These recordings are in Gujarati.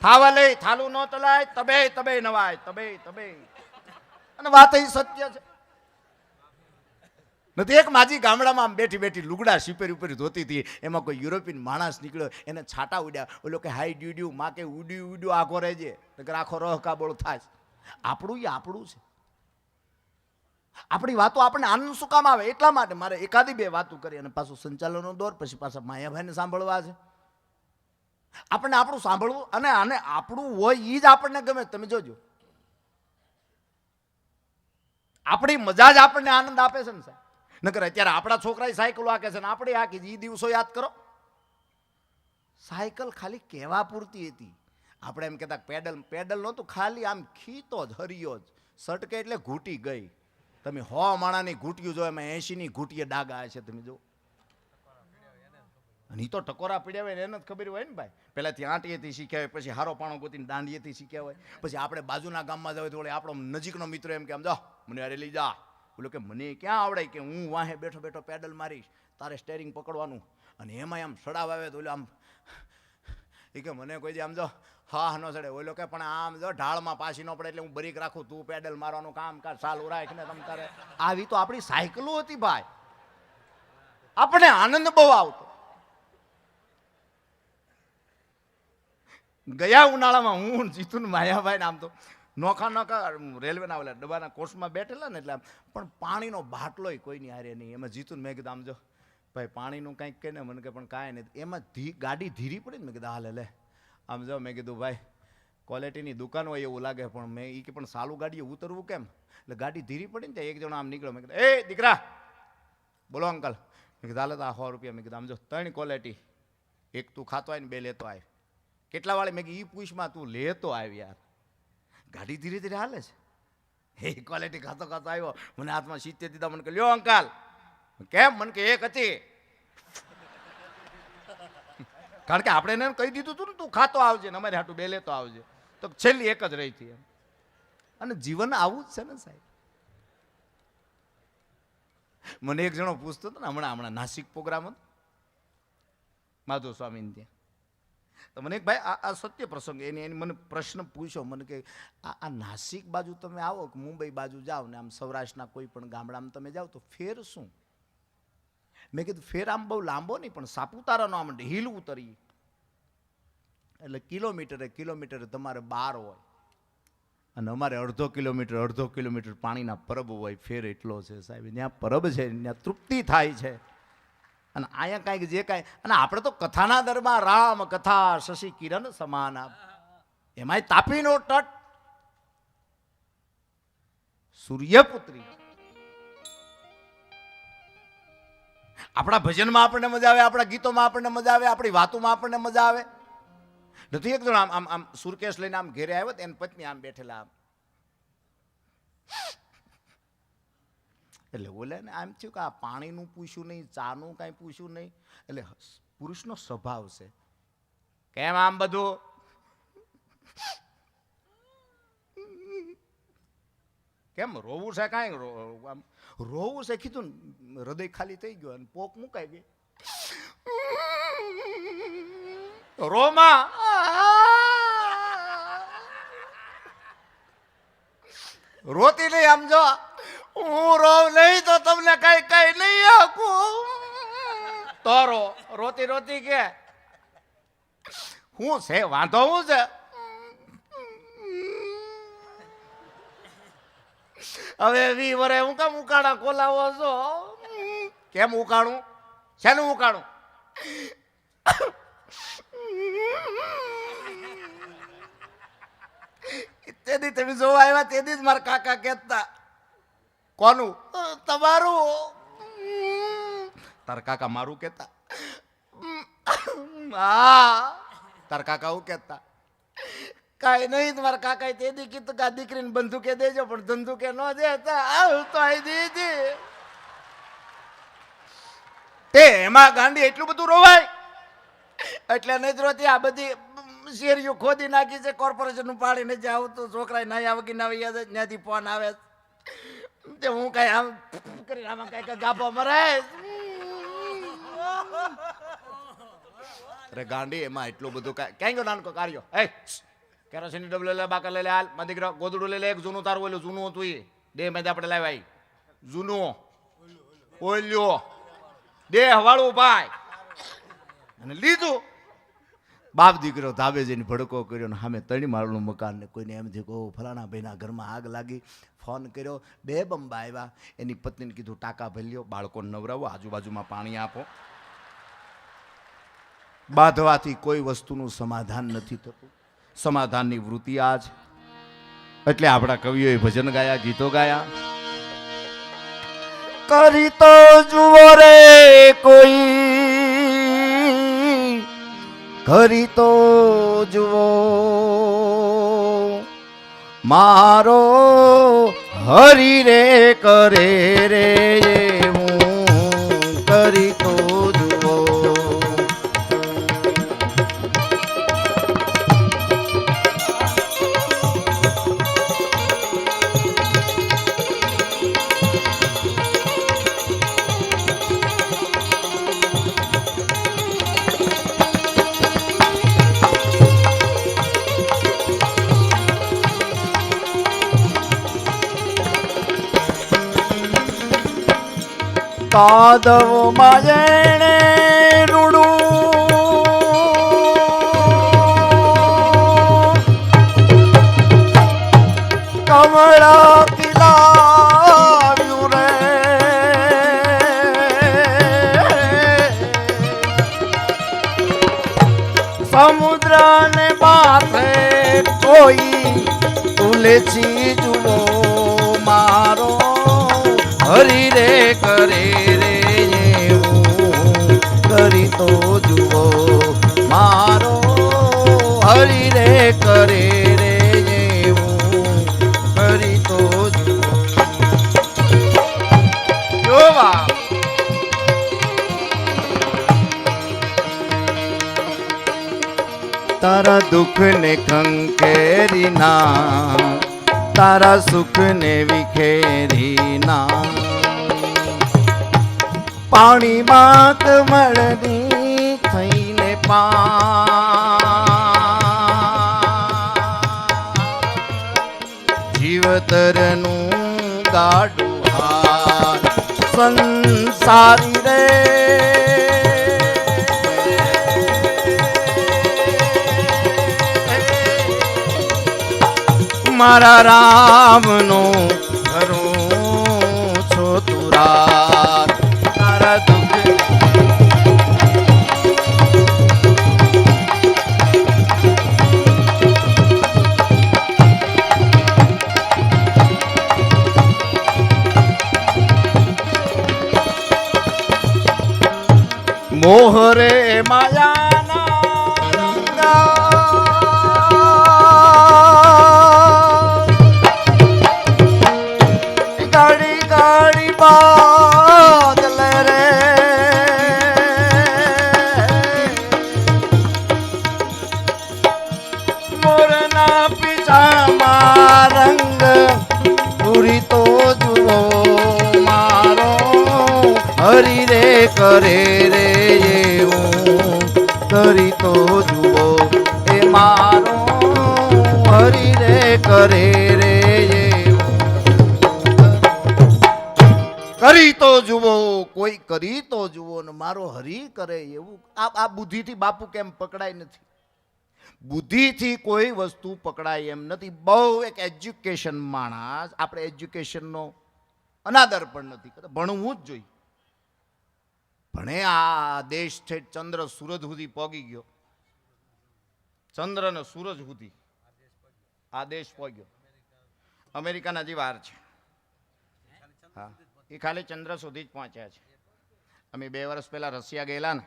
થાવા લઈ થાલું ન તલાય, તબે તબે નવાય, તબે તબે. અને વાત એ સત્ય છે. નથી એક માજી ગામડામાં આમ બેઠી બેઠી લુગડા શીપેરી ઉપર ધોતી હતી, એમાં કોઈ યુરોપિયન માણસ નીકળ્યો, એને છાટા ઉડ્યા. ઓલો કે હાઈ ડ્યુડ્યુ માં કે ઉડ્યું ઉડ્યું આખો રહેજે, નકર આખો રહકાબોળ થાય. આપણું એ આપણું છે. આપણી વાતો આપણને આનંદ શું કામ આવે? એટલા માટે મારે એકાદી બે વાતો કરી અને પાછું સંચાલનનો દોર, પછી પાછા માયાભાઈને સાંભળવા છે. આપણને આપણું સાંભળવું અને આને આપણું હોય એ જ આપણને ગમે. તમે જોજો, આપણી મજા જ આપણને આનંદ આપે છે ને સાહેબ. નકર અત્યારે આપણા છોકરા સાયકલો હાકે છે ને આપણે હાકી. એ દિવસો યાદ કરો. સાયકલ ખાલી કહેવા પૂરતી હતી. આપણે એમ કહેતા પેડલ પેડલ નહોતું, ખાલી આમ ખીતો જ હરિયો જ. સટકે એટલે ઘૂંટી ગઈ. તમે 100 માણાની ઘૂંટ્યું જો, એમાં 80ની ઘૂંટીએ ડાગા છે. તમે જો, અને તો ટકોરા પીડ્યા હોય એને જ ખબર હોય ને ભાઈ. પેલા ત્યાં આંટીએથી શીખ્યા હોય, પછી હારો પાણો ગોતીને દાંડીએથી શીખ્યા હોય, પછી આપણે બાજુના ગામમાં જવું તો આપણો નજીકનો મિત્ર એમ કે આમ જા મને અરે લઈ જા. બોલો કે મને ક્યાં આવડે કે હું વાહે બેઠો બેઠો પેડલ મારીશ, તારે સ્ટેરિંગ પકડવાનું. અને એમાં આમ સડાવ આવે તો આમ એ કે મને કોઈ આમ જો હા ન ચડે. ઓલો કે પણ આમ જો ઢાળમાં પાછી ન પડે એટલે હું બરીક રાખું, તું પેડલ મારવાનું કામ કર, ચાલુ રાખ ને તમ તારે. આવી તો આપણી સાયકલો હતી ભાઈ. આપણે આનંદ બહુ આવતો. ગયા ઉનાળામાં હું જીતુન માયાભાઈ ને આમ તો નોખા નોખા રેલવેના ઓલા ડબ્બાના કોર્સમાં બેઠેલા ને, એટલે પણ પાણીનો બાટલોય કોઈની હારે નહીં. એમાં જીતુન મેં કીધું આમ જો ભાઈ પાણીનું કંઈક કહે ને. મને કે પણ કાંઈ નહીં. એમાં ગાડી ધીરી પડી ને, મેં કીધું હાલે લે આમ જો. મેં કીધું ભાઈ ક્વોલિટીની દુકાન હોય એવું લાગે, પણ મેં એ કે પણ સાલું ગાડીએ ઉતરવું કેમ? એટલે ગાડી ધીરી પડી ને, એક જણો આમ નીકળ્યો. મેં કીધું એ દીકરા બોલો અંકલ. મેં કીધું હાલે તો આ 100 રૂપિયા. મેં કીધું આમ જો 3 ક્વોલિટી, એક તું ખાતો આવે ને 2 લેતો આવે. કેટલા વાળી? મેં કીધું ઈ પૂછમાં તું લેતો આવ યાર. ગાડી ધીરે ધીરે હાલે છે. એ ક્વોલિટી ખાતો ખાતો આવ્યો, મને હાથમાં 70 દીધા. મને કે લ્યો અંકલ. કેમ? મને કે એક હતી. કારણ કે આપણે એને કહી દીધું હતું ને તું ખાતો આવજે ને અમારે હાટું 2 લેતો આવજે, તો છેલ્લી એક જ રહી હતી. અને જીવન આવું જ છે ને સાહેબ. મને એક જણો પૂછતો હતો ને, હમણાં નાસિક પ્રોગ્રામ હતો માધવ સ્વામી ત્યાં, તો મને એક ભાઈ આ સત્ય પ્રસંગ એની મને પ્રશ્ન પૂછ્યો. મને કે આ નાસિક બાજુ તમે આવો કે મુંબઈ બાજુ જાઓ ને આમ સૌરાષ્ટ્રના કોઈ પણ ગામડામાં તમે જાઓ તો ફેર શું? મેં કીધું ફેર આમ બહુ લાંબો નહીં, પણ સાપુતારાનો આમ હિલ ઉતરી એટલે કિલોમીટરે તમારે 12 હોય અને અમારે અડધો કિલોમીટર પાણીના પરબ હોય. ફેર એટલો છે સાહેબ. ત્યાં પરબ છે, ત્યાં તૃપ્તિ થાય છે. અને અહીંયા કાંઈક જે કાંઈ, અને આપણે તો કથાના દરમાં રામ કથા શશી કિરણ સમાન, એમાંય તાપીનો તટ, સૂર્યપુત્રી. આપણા ભજનમાં આપણને મજા આવે, આપણા ગીતોમાં આપણને મજા આવે, આપણી વાતોમાં આપણને મજા આવે. નથી એક જણ આમ આમ સુરકેશ લઈને આમ ઘેરે આવ્યો, એની પત્ની આમ બેઠેલા આમ, એટલે ઓલે ને આમ થયું કે આ પાણીનું પૂછ્યું નહીં, ચાનું કાંઈ પૂછ્યું નહીં. એટલે પુરુષનો સ્વભાવ છે કેમ આમ બધું કેમ રોવું છે? કાંઈ આમ રોવું છે. કીધું હૃદય ખાલી થઈ ગયું અને પોક મુકાઈ ગઈ. રોમાં રોતી નહીં. આમ જો હું રોવ નહીં તો તમને કઈ કઈ નહીં આપું. તો રોતી રોતી કે હું છે વાંધો હું છે? હવે 20 વરે હું કેમ ઉકાળા ખોલાવો છો? કેમ ઉકાળું? શેનું ઉકાળું? તેથી તમે જોવા આવ્યા તેથી જ મારા કાકા કહેતા. કોનું? તમારું. તારા કાકા મારું કહેતા? હા, તારા કાકા હું કહેતા? કાંઈ નહીં. તમારા કાકા તેથી કીધું કે આ દીકરીને બંદૂકે દેજો, પણ ધંધુકે ન દેતા. તો આવી દીધી તે એમાં ગાંડી એટલું બધું રોવાય એટલે નહીં જ રોતી. આ બધી શેરીઓ ખોદી નાખી છે, કોર્પોરેશનનું પાણી નથી આવતું, છોકરા નહીં આવે કે ના આવે, ત્યાંથી ફોન આવે તે હું કઈ આમ કરી આમાં કઈ ગાભો મરાય. અરે ગાંડી એમાં એટલું બધું ક્યાં ગયો નાનકો કાર્યો? કેરોસીન ડબલ લે બાકા લઈ લે હાલ માં દીકરા ગોદડું લઈ લે એક જૂનું તારું ઓલું જૂનું હતું એ દે મેં આપણે લાવ્યા જૂનું ઓલ્યો દે હવાળું ભાઈ અને લીધું. બાપ દીકરો ધાબે જઈને ભડકો કર્યો ને સામે 3 માળનું મકાન ને કોઈને એમ થયું કે ફલાણા ભાઈના ઘરમાં આગ લાગી. ફોન કર્યો, 2 બંબા આવ્યા. એની પત્નીને કીધું ટાંકા ભલ્યો, બાળકોને નવરાવો, આજુબાજુમાં પાણી આપો. બાંધવાથી કોઈ વસ્તુનું સમાધાન નથી થતું. સમાધાનની વૃત્તિ આ જ. એટલે આપણા કવિઓએ ભજન ગાયા, ગીતો ગાયા. કરી તો જુઓ રે કોઈ, કરી તો જુઓ મારો હરી રે કરે રે હું કરી તો જુઓ. કાદવ માયણે રૂડું કમળા કિલાવ્યું રે સમુદ્રને માથે કોઈ તુલસી જુઓ મારો હરી રે કરે રે હું કરી તો જુઓ મારો હરી રે કરે રે હું કરી તો જુઓ. જોવા તારા દુઃખ ને ખંખેરી ના, તારા સુખ ને વિખેરી ના, પાણીમાં કમળની થઈને જીવતરનું ગાડું હાર સંસારી રે મારા રામનો ઘરું છો તુરા તારા દુઃખ મોહરે માયાના રંગા ગાડી ગાડી બાદલ રે મોરના પીછામાં રંગ પૂરી તો જુઓ મારો હરી રે કરે રે હું કરી તો જુઓ એ મારો હરી રે કરે રે કરી તો જુઓ કોઈ કરી તો જુઓ ને મારો હરી કરે એવું. આ બુદ્ધિથી બાપુ કેમ પકડાય નથી? બુદ્ધિથી કોઈ વસ્તુ પકડાય એમ નથી. બહુ એક એજ્યુકેશન માણસ, આપણે એજ્યુકેશનનો અનાદર પણ નથી કરતા, ભણવું જ જોઈએ. ભણે આ દેશ છે ચંદ્ર સૂરજ સુધી પહોંચી ગયો, ચંદ્ર ને સૂરજ સુધી આ દેશ પહોંચ્યો. અમેરિકાના જે વાર છે હા એ ખાલી ચંદ્ર સુધી જ પહોંચ્યા છે. અમે 2 વર્ષ પહેલા રશિયા ગયેલા ને,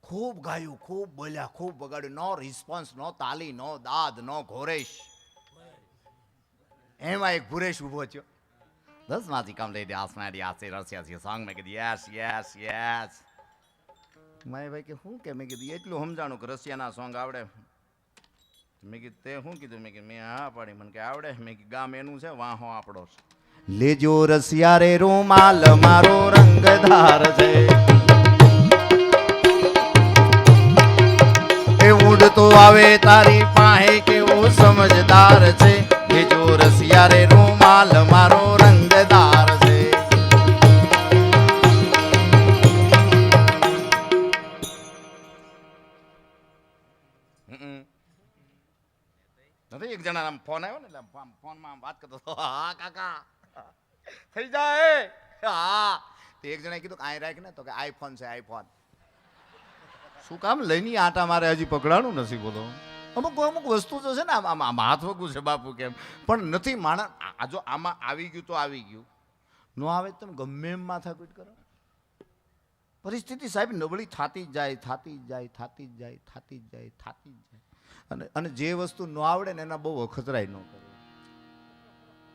ખૂબ ગાયું, ખૂબ બોલ્યા, ખૂબ વગાડ્યું, નો રિસ્પોન્સ, નો તાલી, નો દાદ, નો ઘોરેશ. એમાં એક ભુરેશ ઉભો થયો, 10 માંથી કમ લઈ દે આસમાની આસે રશિયા સોંગ. મેં કીધું યસ યસ યસ. મારે ભાઈ કે શું કે? મેં કીધું એટલું સમજાણું કે રશિયાના સોંગ આવડે. મેં કીધું તે શું કીધું? મેં કીધું મેં હા પાડી. મને કે આવડે? મેં કીધું ગામ એનું છે, વાહો આપણો છે. લેજો રસિયા રે રૂમાલ મારો રંગધાર છે, એ ઉડતો આવે તારી પાસે કેવો સમજદાર છે, એ જો રસિયા રે રૂમાલ મારો રંગદાર છે. નથી એક જણા ફોન આવ્યો ને એટલે ફોનમાં વાત કરતો હતો, હા કાકા થઈ જાય. હા એક જણાએ કીધું આઈ રાખ ને, તો કે આઈફોન છે આઈફોન. શું કામ લઈને આટા મારે હજી પકડાણું નથી. બોલો અમુક અમુક વસ્તુ તો છે ને આમ હાથ વગું છે બાપુ, કેમ પણ નથી માણસ. જો આમાં આવી ગયું તો આવી ગયું, ન આવે તમે ગમે એમ માથાકૂટ કરો. પરિસ્થિતિ સાહેબ નબળી થતી જ જાય, થતી જ જાય, થતી જ જાય, થતી જ જાય, થતી જ જાય. અને જે વસ્તુ ન આવડે ને એના બહુ અખતરાય ન કરે.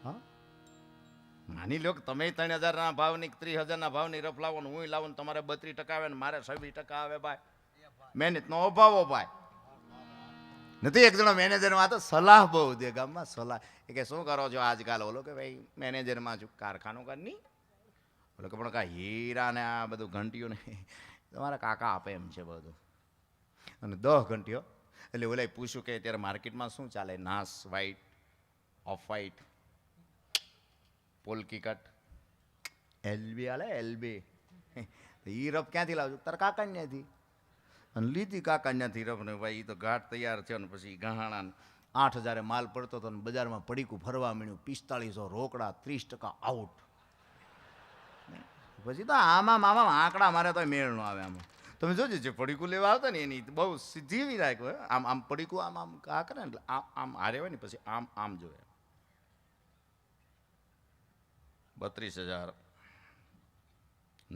હા માની લો કે તમે 3,000 ભાવની 30,000 ભાવની રફ લાવો ને હું લાવું ને તમારે 32% આવે ને મારે 26% આવે ભાઈ, મહેનત નો અભાવો ભાઈ. નથી એક જણો મેનેજરમાં તો સલાહ બહુ દે ગામમાં, સલાહ એ કે શું કરો છો આજકાલ? ઓલો કે ભાઈ મેનેજરમાં છું, કારખાનું કર નહીં. ઓલો કે પણ કા હીરા ને આ બધું ઘંટીઓ ને તમારા કાકા આપે એમ છે બધું. અને 10 ઘંટીઓ એટલે ઓલા પૂછ્યું કે અત્યારે માર્કેટમાં શું ચાલે? નાસ white, off white, polki cut, LB હાલે એલબી. એ રફ ક્યાંથી લાવજો? તારા કાકા ત્યાંથી. અને લીધી કાકા ત્યાંથી રફ ને ભાઈ એ તો ઘાટ તૈયાર થયો ને પછી ગહાણા 8,000 માલ પડતો હતો ને બજારમાં પડીકું ફરવા મળ્યું, 4500 રોકડા, 30% આઉટ. પછી તો આમાં આંકડા મારે તો મેળ ન આવે. આમાં તમે જોજો જે પડીકું લેવા આવતા ને એની બહુ સીધી એવી રાખો. આમ આમ પડીકું આમ આમ આ કરે ને એટલે આમ આમ હારે હોય ને પછી આમ આમ જોવે. 32,000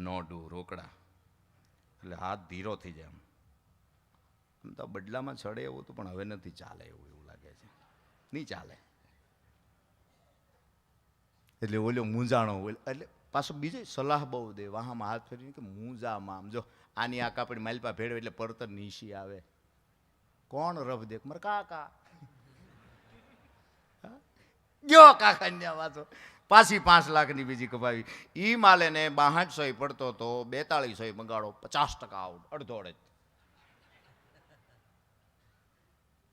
નોટું રોકડા એટલે હાથ ધીરો થઈ જાય. આમ તો બદલામાં ચડે એવું હતું પણ હવે નથી ચાલે એવું લાગે છે, નહીં ચાલે. એટલે ઓલો મૂંઝાણો એટલે પાછો બીજી સલાહ બહુ દે વાહામાં હાથ ફેરીને કે મૂંઝામાં આમ જો આની આ કાપડી માલપા ભેળવે એટલે પડતર નીશી આવે. કોણ રફ દેખ? મારા કાકા ગયો કાકા ને વાંચો પાછી 5 લાખની બીજી કપાવી. ઈ માલે ને 6200 પડતો તો 4200 મંગાડો, 50% આઉટ, અડધો અડધ.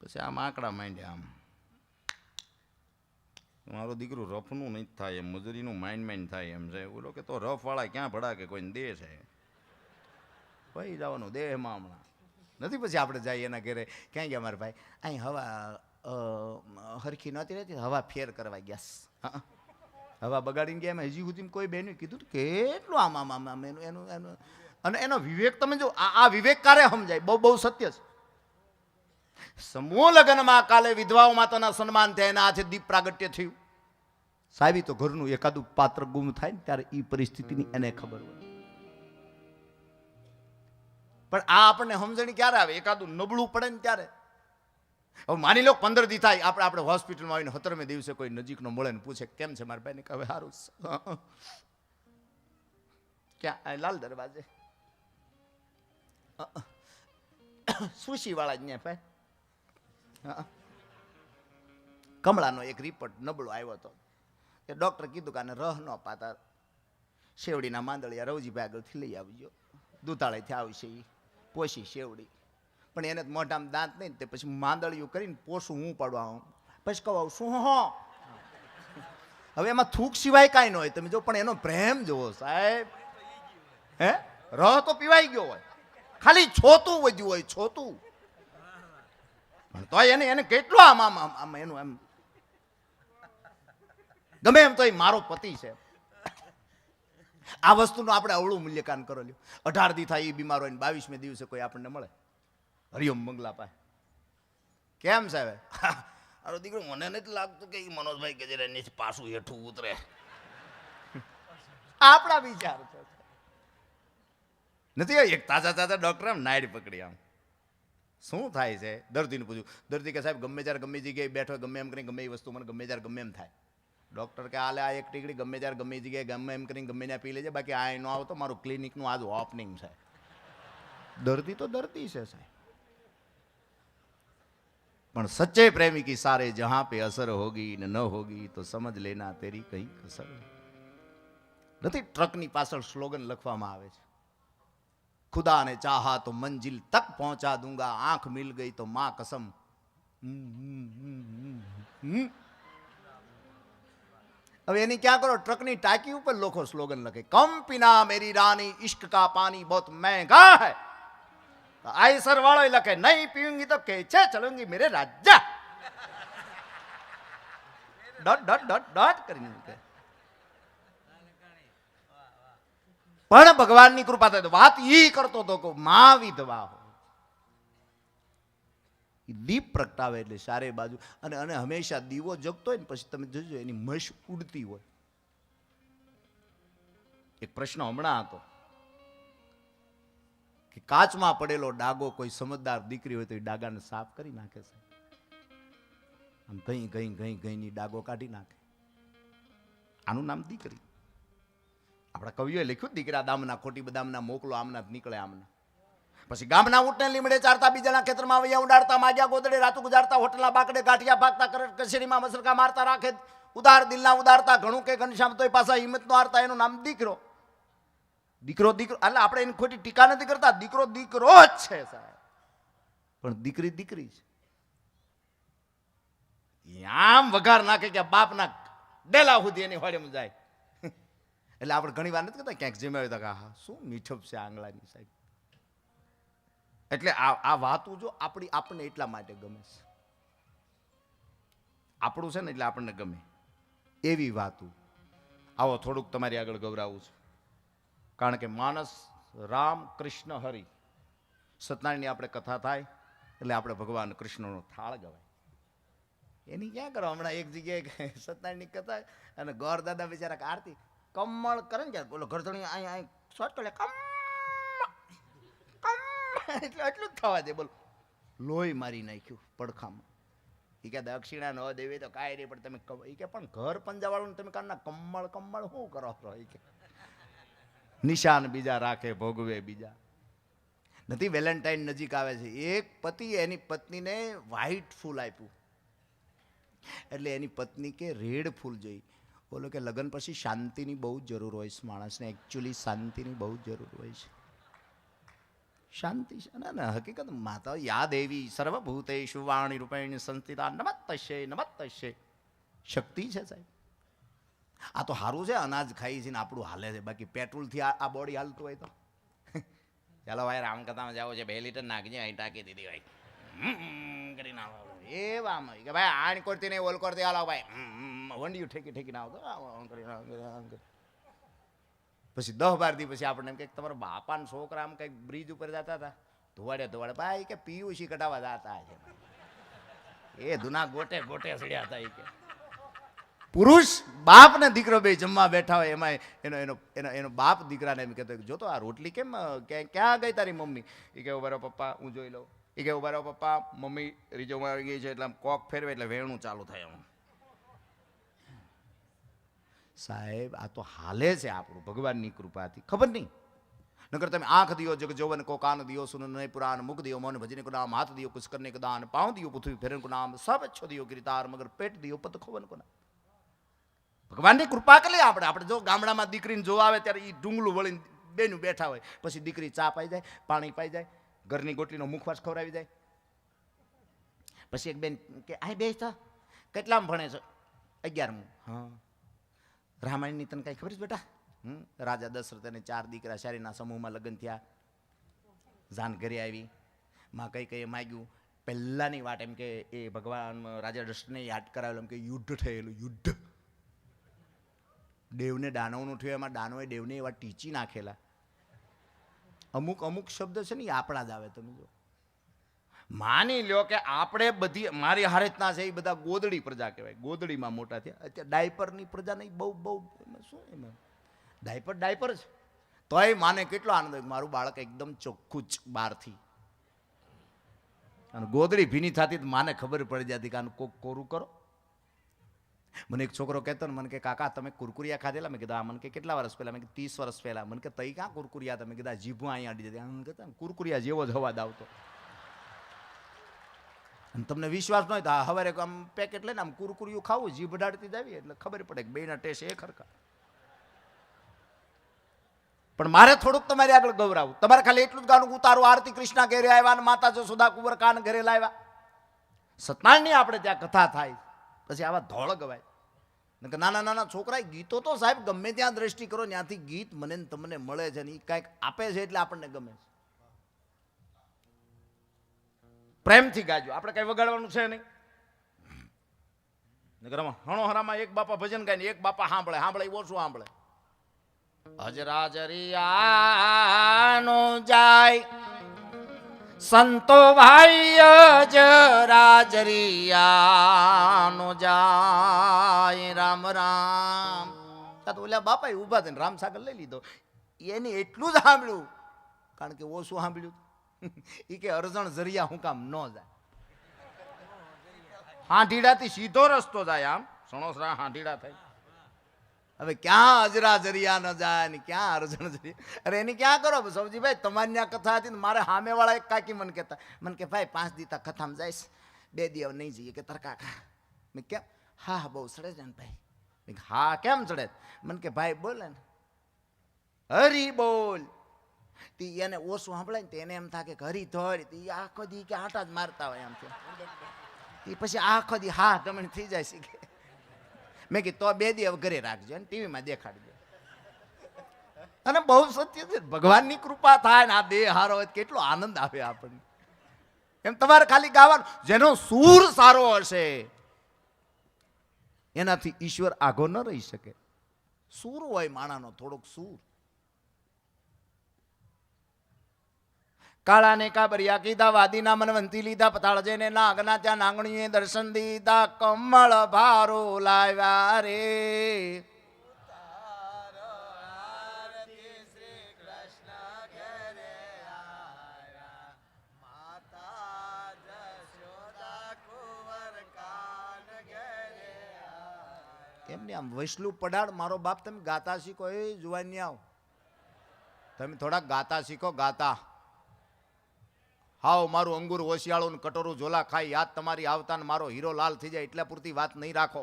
પછી આમ આંકડા માંડ્યા. આમ મારો દીકરો રફનું નહીં થાય એમ, મજૂરીનું માઇન્ડ થાય એમ છે. ઓલો કે તો રફવાળા ક્યાં ભડા કે કોઈને દે છે, ભાઈ જવાનું દેહમાં હમણાં નથી. પછી આપણે જઈએ એના ઘરે, ક્યાં ગયા મારા ભાઈ? અહીં હવા હરખી નહોતી રહેતી, હવા ફેર કરવા ગયા. હવા બગાડીને ગયા. એમાં હજી સુધી કોઈ બેને કીધું કેટલું આમ આમ આમ આમ એનું એનું એનું. અને એનો વિવેક તમે જો આ વિવેક કારે સમજાય, બહુ બહુ સત્ય છે. સમૂહ લગ્નમાં કાલે વિધવાઓ માતાના સન્માન થયા, એના હાથે દીપ પ્રાગટ્ય થયું. સાહેબ તો ઘરનું એકાદું પાત્ર ગુમ થાય ને ત્યારે એ પરિસ્થિતિની એને ખબર હોય. પણ આ આપણને સમજણી ક્યારે આવે? એકાદું નબળું પડે ને ત્યારે. હવે માની લો 15 દી થાય, આપણે હોસ્પિટલમાં આવીને 17મે દિવસે કોઈ નજીકનો મળે ને પૂછે કેમ છે મારા ભાઈને? હવે સારું. ક્યાં? લાલ દરવાજે સુશી વાળા જ ભાઈ. કમળાનો એક રિપોર્ટ નબળો આવ્યો હતો. એ ડોક્ટર કીધું કે આને રહ ન પાતા, શેવડીના માંદળિયા રવજીભાઈ આગળથી લઈ આવજો, દૂતાળેથી આવશે એ પોસી શેવડી. પણ એને મોઢામાં દાંત નહીં, તે પછી માંદળિયું કરીને પોસું હું પાડવા આવું, પછી કહું શું હો. હવે એમાં થૂક સિવાય કાંઈ ન હોય. તમે જો પણ એનો પ્રેમ જોવો સાહેબ. હે રહ તો પીવાઈ ગયો હોય, ખાલી છોતું વધ્યું હોય, છોતું. પણ તો એને કેટલો આમ આમ આમ એનું એમ ગમે એમ તો એ મારો પતિ છે. આ વસ્તુનું આપણે અવળું મૂલ્યાંકન કરો લ્યો. 18 દી થાય એ બીમાર હોય ને 22મે દિવસે કોઈ આપણને મળે, હરિઓમ મંગલા પાય, કેમ સાહેબ? મારો દીકરો મને નથી લાગતું કે એ મનોજભાઈ ગજેરા નીચે પાછું હેઠું ઉતરે. આપણા વિચાર નથી. એક તાજા તાજા ડોક્ટર આમ નાયડ પકડી આમ શું થાય છે દર્દીને પૂછ્યું. દર્દી કે સાહેબ ગમે ત્યારે ગમે જગ્યાએ બેઠો ગમે એમ કરીને ગમે એ વસ્તુ મને ગમે ત્યારે ગમે એમ થાય. ડૉક્ટર કે આલે આ એક ટીકડી ગમે ત્યારે ગમે જગ્યાએ ગમે એમ કરીને ગમે ત્યાં પી લેજે, બાકી આ ન આવતો મારું ક્લિનિકનું આજ ઓપનિંગ છે. દર્દી તો દર્દી છે સાહેબ, પણ સચ્ચે પ્રેમી કી સારે જહાં પે અસર હોગી ને ન હોગી તો સમજ લેના તેરી કઈ કસર નથી. ટ્રકની પાછળ સ્લોગન લખવામાં આવે છે, खुदा ने चाहा तो मंजिल तक पहुंचा दूंगा, आंख मिल गई तो मां कसम. હવે એની ક્યાં કરો, ટ્રકની ટાંકી ઉપર લોકો સ્લોગન લખે, કમ પીના મેરી રાની ઇશ્ક કા પાણી બહુત મહેંગા હૈ. આઈસર વાળો લખે, નહીં પીऊंगी તો कैसे चलूंगी मेरे राजा. ડોટ ડોટ ડોટ ડોટ કરીને મૂકે. પણ ભગવાનની કૃપા થાય તો વાત ઈ કરતો હતો કે મા વિધવા હો, દીપ પ્રગટાવે એટલે ચારે બાજુ, અને હંમેશા દીવો જગતો હોય ને પછી તમે જોજો એની મશ ઉડતી હોય. એક પ્રશ્ન હમણાં હતો કે કાચમાં પડેલો ડાગો કોઈ સમજદાર દીકરી હોય તો એ ડાગાને સાફ કરી નાખે છે. આમ ગઈ ગઈ ગઈ ગઈની ડાગો કાઢી નાખે. આનું નામ દીકરી. આપણા કવિઓએ લખ્યું, દીકરા દામના ખોટી બદામના મોકલો આમના જ નીકળે આમના. પછી ગામના ઊંટને લીમડે ચારતા, બીજાના ખેતરમાં વૈયા ઉડાડતા, માગ્યા ગોદડે રાતું ગુજારતા, હોટલા બાકડે ગાંઠિયા ભાગતા, કચેરીમાં મસરકા મારતા, રાખે ઉદાર દિલના ઉદારતા, ઘણું કે ઘનશ્યામ તોય પાછા હિંમત નો હારતા. એનું નામ દીકરો. દીકરો દીકરો એટલે આપણે એની ખોટી ટીકા નથી કરતા, દીકરો દીકરો જ છે સાહેબ, પણ દીકરી દીકરી છે. આમ વઘાર નાખે કે બાપના ડેલા સુધી એની હોળીમાં જાય. એટલે આપણે ઘણી વાર નથી કરતા, ક્યાંક જમ્યા હોય તો હા શું મીઠપ છે આંગળાની સાહેબ. એટલે આ વાતું જો આપણને એટલા માટે ગમે છે, આપણું છે ને એટલે આપણને ગમે એવી વાતું. આવો થોડુંક તમારી આગળ ગૌરાવું છું, કારણ કે માનસ રામ કૃષ્ણ હરિ સત્યનારાયણની આપણે કથા થાય એટલે આપણે ભગવાન કૃષ્ણનો થાળ ગવાય. એની ક્યાં કરો, હમણાં એક જગ્યાએ સત્યનારાયણની કથા અને ગોર દાદા બિચારા આરતી કમળ કરે ને ક્યાં બોલો ગરદણી અહીં શોર્ટ કરે એટલે એટલું જ થવા દે. બોલો લોહી મારી નાખ્યું પડખામાં. એ કે દક્ષિણા ન દેવી તો કાંઈ નહીં, પણ તમે એ કે પણ ઘર પંજાવાળું તમે કારના કમળ કમળ શું કરો છો? એ કે નિશાન બીજા રાખે ભોગવે બીજા. નથી વેલેન્ટાઇન નજીક આવે છે, એક પતિ એની પત્નીને વ્હાઈટ ફૂલ આપ્યું એટલે એની પત્ની કે રેડ ફૂલ જોઈ. બોલો કે લગ્ન પછી શાંતિની બહુ જ જરૂર હોય છે માણસને, એકચ્યુઅલી શાંતિની બહુ જ જરૂર હોય છે. શાંતિ છે ને હકીકત માતા યા દેવી સર્વભૂતેષુ વાણી રૂપેણ સંસ્થિતા નમસ્તસ્ય નમસ્તસ્ય શક્તિ છે સાહેબ. આ તો સારું છે અનાજ ખાઈ છે ને આપણું હાલે છે, બાકી પેટ્રોલથી આ બોડી હાલતું હોય તો ચાલો ભાઈ રામકથામાં જાવ છે 2 લીટર નાખજે અહીં ટાંકી દીધી ભાઈ કરી નાખો એવામાં કે ભાઈ આણ કરતી નહીં ઓલ કરતી હાલો ભાઈ વંડિયું ઠેકી ઠેકીને આવતો. પછી 10-12 દી પછી આપણને એમ કે તમારા બાપાના છોકરા આમ કંઈક બ્રિજ ઉપર જતા હતા ધોવાડે ભાઈ કે પીયુસી કઢાવા જતા છે, એ ધુના ગોટે ગોટે સડ્યા હતા. એ કે પુરુષ બાપ ને દીકરો બે જમવા બેઠા હોય, એમાં એનો એનો એનો એનો બાપ દીકરાને એમ કહેતો જો તો આ રોટલી કેમ ક્યાં ગઈ તારી મમ્મી? એ કે ઉભા રહો પપ્પા હું જોઈ લઉં. એ કે ઉભા રહો પપ્પા મમ્મી રીજોમાં આવી ગઈ છે એટલે આમ કોક ફેરવે એટલે વેણું ચાલુ થાય. એમ સાહેબ આ તો હાલે છે આપણું ભગવાનની કૃપાથી, ખબર નહીં. નગર તમે આંખ દિયો જગ જોવન કો કાન દિયો સુન નય પુરાણ મુખ દિયો મૌન ભજને કો નામ હાથ દિયો कुछ करने को दान पाँव दियो पृथ्वी फेरन को नाम सब अच्छो दियो गिरतार मगर पेट दियो पत खोवन को नाम. ભગવાનની કૃપા કરી આપણે જો ગામડામાં દીકરીને જોવા આવે ત્યારે એ ડુંગળું વળીને બેનું બેઠા હોય, પછી દીકરી ચા પાઈ જાય, પાણી પાઈ જાય, ઘરની ગોટલીનો મુખવાસ ખવડાવી જાય. પછી એક બેન કે આ બે કેટલામાં ભણે છે? 11મું. હા રામાયણની તને કઈ ખબર છે બેટા? રાજા દશરથ અને 4 દીકરા શારીના સમૂહમાં લગ્ન થયા. જાન ઘરે આવી, માં કઈ કઈ માગ્યું. પહેલાની વાત એમ કે એ ભગવાન રાજા દશરથને યાદ કરાવેલું એમ કે યુદ્ધ થયેલું, યુદ્ધ દેવને દાનવનું થયું, એમાં દાનવે દેવને એવા ટીચી નાખેલા. અમુક અમુક શબ્દ છે ને એ આપણા જ આવે. તમે જો માની લ્યો કે આપણે બધી મારી હારેતના છે એ બધા ગોદડી પ્રજા કહેવાય, ગોદડીમાં મોટા થયા. અત્યારે ડાયપરની પ્રજા નહીં, બહુ શું એમાં ડાયપર છે તોય માને કેટલો આનંદ હોય મારું બાળક એકદમ ચોખ્ખું જ બહારથી. અને ગોદડી ભીની થતી માને ખબર પડી જતી કે આનું કોક કોરું કરો. મને એક છોકરો કહેતો ને, મને કે કાકા તમે કુરકુરિયા ખાધેલા? મેં કીધું આ. મને કે કેટલા વર્ષ પહેલા? મેં કીધું 30 વર્ષ પહેલા. મને કે તઈ ક્યાં કુરકુરિયા? તમે કીધા જીભું અહીંયા અડી જતી. આમ કહેતા કુરકુરિયા જેવો જ અવાજ આવતો. અને તમને વિશ્વાસ ન હોય તો હવારે આમ પેકેટ લઈને આમ કુરકુરિયું ખાવું, જીભ અડાડતી જ આવી એટલે ખબર પડે કે બેના ટેસ્ટ એ ખરખા. પણ મારે થોડુંક તમારી આગળ ગૌરાવું. તમારે ખાલી એટલું જ ગાનું ઉતારું આરતી કૃષ્ણા ઘેરે આવ્યા અને માતા જો સુધા કુંવર કાન ઘરે લાવ્યા. સત્યનારાયણની આપણે ત્યાં કથા થાય પછી આવા ધોળ ગવાય. નાના નાના છોકરા ગીતો તો સાહેબ ગમે ત્યાં દ્રષ્ટિ કરો ત્યાંથી ગીત મને ને તમને મળે છે ને એ કાંઈક આપે છે એટલે આપણને ગમે છે. પ્રેમથી ગાજો, આપણે કઈ વગાડવાનું છે નહીં. હણો હરામાં એક બાપા ભજન ગાય ને એક બાપા સાંભળે ઓછું સાંભળે. અજરાજરિયાનો જાય સંતો ભાઈ અજરાજરિયાનો જાય રામ રામ. તો ઓલા બાપા ઉભા થઈને રામ સાગર લઈ લીધો. એને એટલું જ સાંભળ્યું કારણ કે ઓછું સાંભળ્યું. એ કે અરજણ જરિયા હું કામ ન જાય. હાંઢીડાથી સીધો રસ્તો જાય, આમ સણોસરા હાંઢીડા થાય. હવે ક્યાં અજરા જરિયા ન જાય ને ક્યાં અરજણ જરિયા. અરે એની ક્યાં કરો સૌજીભાઈ, તમારી ત્યાં કથા હતી ને મારે સામેવાળા એક કાકી મને કહેતા, મને કે ભાઈ 5 દીતા કથામાં જઈશ, 2 દી નહીં જઈએ કે તરકા ખા. મેં કેમ? હા બહુ ચડે છે ને ભાઈ. મેં હા કેમ ચડે? મને કે ભાઈ બોલે ને હરી બોલ. તી એને ઓછું સાંભળે ને એને એમ થાય કે હરી ધોળ. તી આખો દી કે આટા જ મારતા હોય આમ. પછી આખો દી હા તમે થઈ જાય શીખે. મેં કીધું તો 2 દી હવે ઘરે રાખજો ને ટીવીમાં દેખાડજો. અને બહુ સત્ય છે, ભગવાનની કૃપા થાય ને આ દેહ હારો હોય કેટલો આનંદ આવે આપણને. એમ તમારે ખાલી ગાવાનું, જેનો સૂર સારો હશે એનાથી ઈશ્વર આઘો ન રહી શકે. સૂર હોય માણાનો થોડોક સૂર. કાળાને કાબરિયા કીધા, વાદીના મનવંતી લીધા, પતાળજે ને નાગના ત્યાં નાંગણીએ દર્શન દીધા, કમળ ભારો લાવ્યા રે. એમને આમ વૈષ્ણુ પડાડ મારો બાપ તમે ગાતા શીખો. એ જુવાની આવ તમે થોડાક ગાતા શીખો. ગાતા હાવ મારું અંગુર ઓશિયાળું ને કટોરું ઝોલા ખાઈ યાદ તમારી આવતા ને મારો હીરો લાલ થઈ જાય એટલા પૂરતી વાત નહીં રાખો.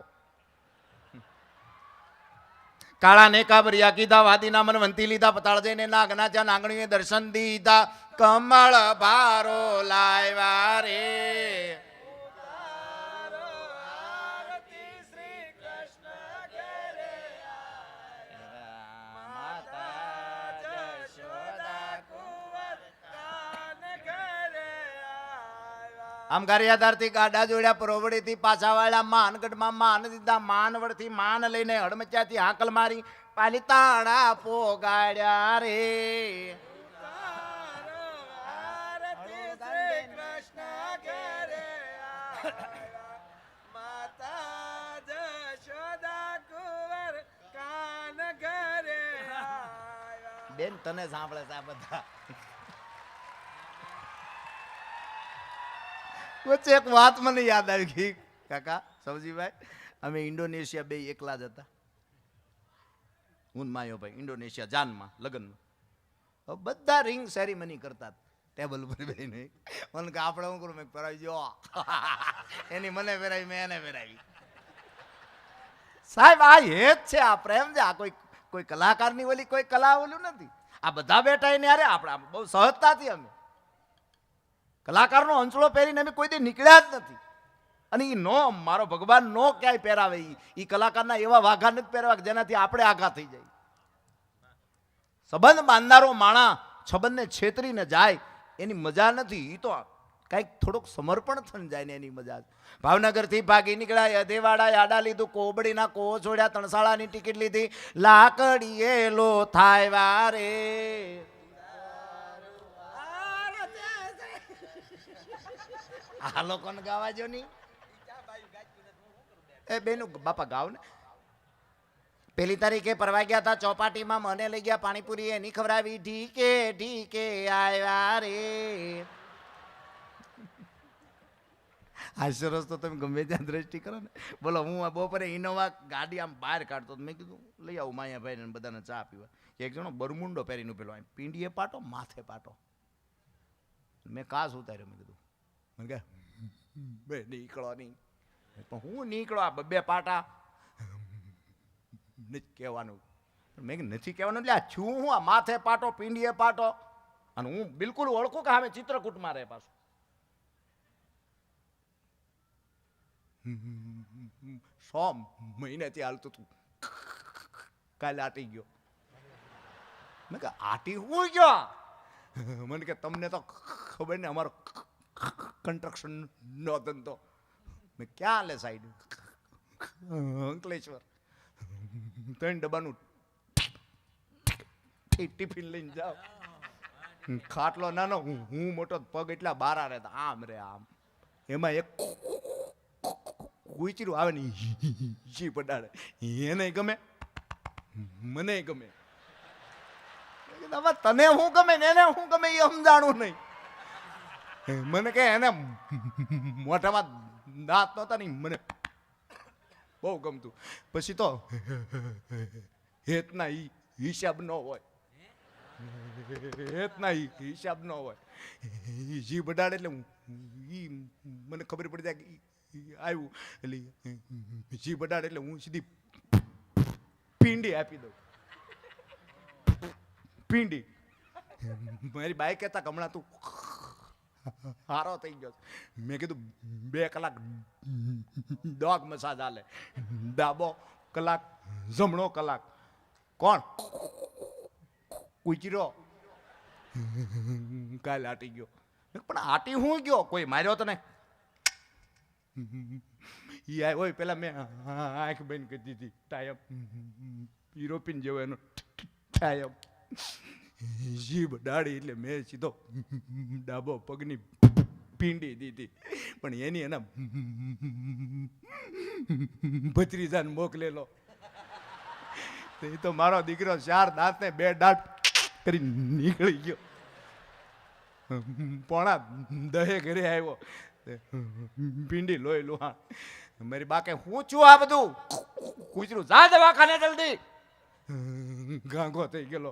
કાળા ને કાબરિયા કીધા, વાદીના મનવંતી લીધા, પતાળ જઈને નાગના ત્યાં નાંગણીએ દર્શન દીધા, કમળ ભારો લાવ્યા રે. આમ ગારિયાધારથી ગાડા જોડ્યા, પરોવડીથી પાછા વાળ્યા, માનગઢમાં માન દીધા, માનવડથી માન લઈને હડમચાથી હાકલ મારી, પાલિતાણા પોગાડ્યા રે. બેન તને સાંભળે છે આ બધા. વચ્ચે એક વાત મને યાદ આવી ગઈ કાકા સવજીભાઈ. અમે ઇન્ડોનેશિયા 2 એકલા જ હતા, હું માયો ભાઈ. ઇન્ડોનેશિયા જાનમાં લગ્નમાં બધા રિંગ સેરેમની કરતા ટેબલ ઉપર બેહીને. મને કે આપણે શું કરું? મેં પહેરાવી જો. એની મને પહેરાવી, મેં એને પહેરાવી. સાહેબ આ હેત છે, આ પ્રેમ છે. આ કોઈ કલાકારની ઓલી કોઈ કલા ઓલું નથી. આ બધા બેઠા એને યારે આપણે બહુ સહજતાથી અમે કલાકારનો અંચળો પહેરીને અમે કોઈ દી નીકળ્યા જ નથી. અને એ નો મારો ભગવાન નો ક્યાંય પહેરાવે. એ કલાકારના એવા વાઘા નથી પહેરવા જેનાથી આપણે આઘા થઈ જાય. સંબંધ બાંધનારો માણા સંબંધને છેતરીને જાય એની મજા નથી. એ તો કંઈક થોડુંક સમર્પણ થઈને જાય ને એની મજા. ભાવનગરથી ભાગી નીકળ્યા, અધેવાડા આડા લીધું, કોબડીના કોહો છોડ્યા, તણસાળાની ટિકિટ લીધી, લાકડીએ લો થાય વારે. આ લોકોને ગાવા જો નહીં. એ બેનું બાપા ગાવ ને. 1 તારીખે પરવા ગયા હતા ચોપાટીમાં, મને લઈ ગયા પાણીપુરી એની ખવડાવી, ઢીકે ઢીકે આવ્યા રે. હાસ્ય રસ્તો તમે ગમે ત્યાં દ્રષ્ટિ કરો ને. બોલો હું બપોરે ઇનોવા ગાડી આમ બહાર કાઢતો, મેં કીધું લઈ આવું માયાભાઈ ને બધાને ચા પીવા. એક જણો બરમુંડો પહેરીને પેલો પીંડીએ પાટો માથે પાટો. મેં કાસ ઉતાર્યો. મેં કીધું મને કે બે નીકળો નહીં. પણ હું નીકળો આ 2 પાટા નથી કહેવાનું. મેં નથી કહેવાનું એટલે આ છું હું, આ માથે પાટો પીંડીએ પાટો. અને હું બિલકુલ ઓળખું કે હવે ચિત્રકૂટમાં રહે પાછું. મહિનાથી હાલતું હતું, કાલે આટી ગયો. મેં કે આટી હું ગયો? મને કે તમને તો ખબર ને અમારો કન્સ્ટ્રક્શન નો ધંધો. મેં ક્યાં લે સાઈડ? અંકલેશ્વર. 3 ડબ્બાનું ટિફિન લઈને જાઓ. ખાટલો નાનો, હું મોટો, પગ એટલા બારા રહેતા, આમ રે આમ. એમાં એક કુચરું આવે ને જી પડાડે, એને ગમે, મને ગમે. તને શું ગમે ને એને શું ગમે એ સમજાણું નહીં. મને કે એને મોઢામાં દાંત નહોતા નહીં, મને બહુ ગમતું. પછી તો હેતના હિસાબ ન હોય, હેતના હિસાબ ન હોય. જી બડાડે એટલે મને ખબર પડી જાય કે આવ્યું, એટલે જી બડાડે એટલે હું સીધી પીંડી આપી દઉં. પીંડી. મારી બાઈ કહેતા કે હમણાં તું હારો થઈ ગયો. મેં કીધું 2 કલાક ડોગ મસાજ હાલે, ડાબો કલાક, જમણો કલાક. કોણ? કુચરો. કાલે આટી ગયો. પણ આટી હું ગયો? કોઈ માર્યો તો ને? ઈ હોય પેલા મેં આંખ બંધ કરી દીધી, ટાયપ યુરોપિયન જેવો એનો ટાયપ. જીભ ડાળી એટલે મેં સીધો ડાબો પગની પીંડી દીધી. પણ એની એના ભત્રીજાને મોકલેલો. એ તો મારો દીકરો 4 દાંત ને 2 દાંત કરી નીકળી ગયો. 9:30 ઘરે આવ્યો, પીંડી લોહી લોહા. મારી બા કે હું છું આ બધું? કૂતરું જા દવાખાને જલ્દી. ગાંગો થઈ ગયેલો.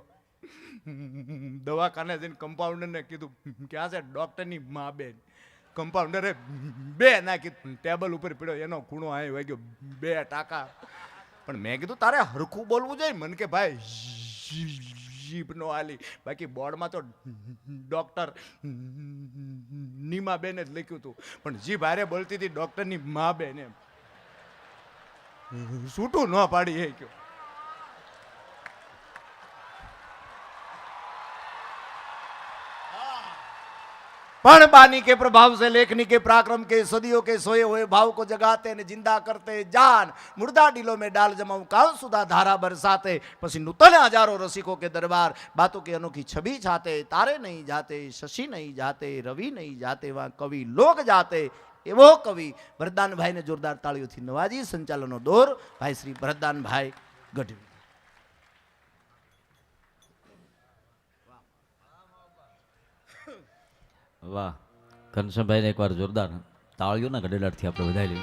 દવાખાને જઈને કમ્પાઉન્ડરને કીધું, ક્યાં છે? ડોક્ટરની મા બેન. કમ્પાઉન્ડરે 2 નાખી, ટેબલ ઉપર પડ્યો, એનો ખૂણો આવી વાગ્યો, 2 ટાંકા. પણ મેં કીધું તારે હરખું બોલવું જોઈએ. મને કે ભાઈ જીભ નો હાલી, બાકી બોર્ડમાં તો ડોક્ટર નીમા બેન જ લખ્યું હતું, પણ જીભ હારે બોલતી હતી ડોક્ટરની મા બેન. એમ છૂટું ન પાડી એ કયો. पण बानी के प्रभाव से लेखनी के पराक्रम के सदियों के सोए हुए भाव को जगाते ने जिंदा करते जान मुर्दा डीलों में डाल जमाऊं काल सुधा धारा बरसाते पसी नूतन हजारों रसिकों के दरबार बातों की अनोखी छवि छाते तारे नहीं जाते शशि नहीं जाते रवि नहीं जाते वहां कवि लोग जाते एवो कवि भरतदान भाई ने जोरदार तालियों थी नवाजी. संचालनो दौर भाई श्री भरतदान भाई गढ़वी. વાહ, ઘનશ્યામભાઈને એકવાર જોરદાર તાળીઓના ગડેડાટથી આપણે વધાઈ લઈએ.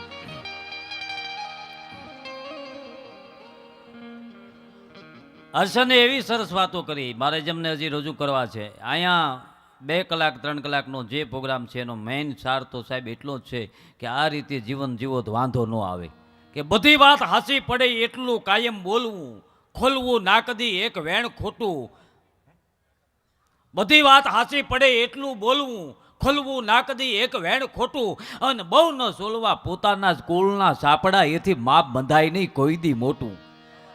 હર્ષને એવી સરસ વાતો કરી, મારે જેમને હજી રજૂ કરવા છે. અહીંયા 2 કલાક 3 કલાકનો જે પ્રોગ્રામ છે એનો મેઇન સાર તો સાહેબ એટલો જ છે કે આ રીતે જીવન જીવો તો વાંધો ન આવે, કે બધી વાત હાસી પડે એટલું કાયમ બોલવું, ખોલવું ના કદી એક વેણ ખોટું. બધી વાત હાસી પડે એટલું બોલવું, ખોલવું ના કદી એક વેણ ખોટું. અને બહુ ન સોલવા પોતાના જ કુળના સાપડા, એથી માપ બંધાય નહીં કોઈ દી મોટું.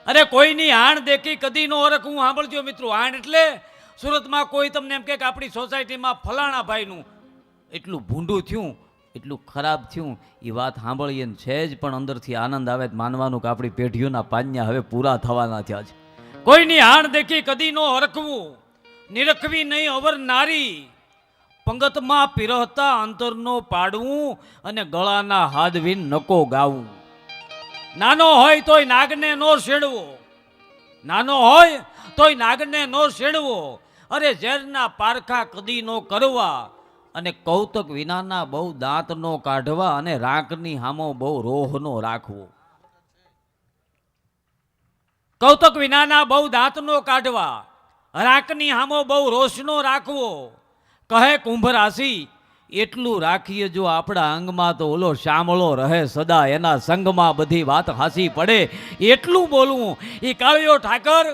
અરે કોઈની આણ દેખી કદી નો ઓળખવું. સાંભળજો મિત્રો, આણ એટલે સુરતમાં કોઈ તમને એમ કે આપણી સોસાયટીમાં ફલાણા ભાઈનું એટલું ભૂંડું થયું, એટલું ખરાબ થયું, એ વાત સાંભળીએ ને છે જ પણ અંદરથી આનંદ આવે માનવાનું કે આપણી પેઢીઓના પાન્યા હવે પૂરા થવાના થયા છે. કોઈની આણ દેખી કદી નો ઓળખવું, નિરખવી નહીં અવર નારી, પંગતમાં પીરહતા અંતરનો પાડવું, અને ગળાના હાદવીન નકો ગાવું. નાનો હોય તોય નાગને નો શેડવો, નાનો હોય તોય નાગને નો શેડવો. અરે ઝેરના પારખા કદી નો કરવા, અને કૌતક વિનાના બહુ દાંત નો કાઢવા, અને રાંકની હામો બહુ રોહ નો રાખવો. કૌતક વિનાના બહુ દાંત નો કાઢવા, રાંકની હામો બહુ રોશનો રાખવો. કહે કુંભ રાશિ એટલું રાખીએ જો આપણા અંગમાં તો ઓલો શામળો રહે સદા, એના સંગમાં બધી વાત હાસી પડે એટલું બોલવું. એ કાળિયો ઠાકર,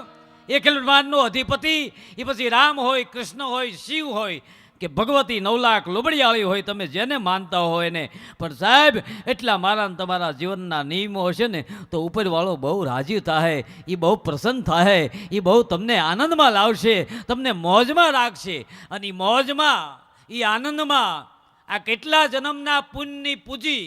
એ ખેલવાનનો અધિપતિ, એ પછી રામ હોય, કૃષ્ણ હોય, શિવ હોય, કે ભગવતી 9 લાખ લોબડિયાળી હોય, તમે જેને માનતા હોય એને. પણ સાહેબ એટલા મારા ને તમારા જીવનના નિયમો હશે ને તો ઉપરવાળો બહુ રાજી થાય, એ બહુ પ્રસન્ન થાય, એ બહુ તમને આનંદમાં લાવશે, તમને મોજમાં રાખશે. અને એ મોજમાં, એ આનંદમાં આ કેટલા જન્મના પુણ્યની પૂજી,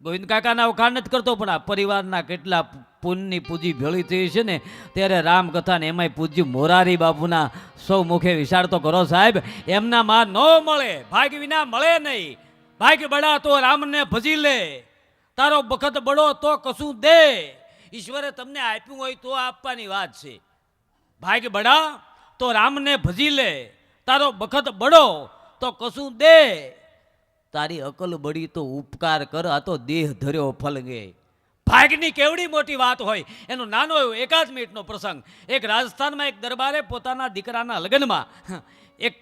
ગોવિંદ કાકાના વખાણ નથી કરતો, પણ આ પરિવારના કેટલા પુણ્યની પૂજી ભેળી થઈ છે ને, ત્યારે રામકથાને એમાંય પૂજ્ય મોરારી બાપુના સૌ મુખે વિચાર તો કરો સાહેબ. એમના માં ન મળે, ભાગ્ય વિના મળે નહીં. ભાગ્ય બડા તો રામને ભજી લે, તારો બખત બડો તો કશું દે. ઈશ્વરે તમને આપ્યું હોય તો આપવાની વાત છે. ભાગ્ય બડા તો રામને ભજી લે, તારો બખત બડો તો કશું દે. તારી અકલ બળી તો ઉપકાર કર, આ તો દેહ ધર્યો ફલગે. ભાગની કેવડી મોટી વાત હોય. એનો નાનો એવો 1 મિનિટનો પ્રસંગ. એક રાજસ્થાનમાં એક દરબારે પોતાના દીકરાના લગ્નમાં એક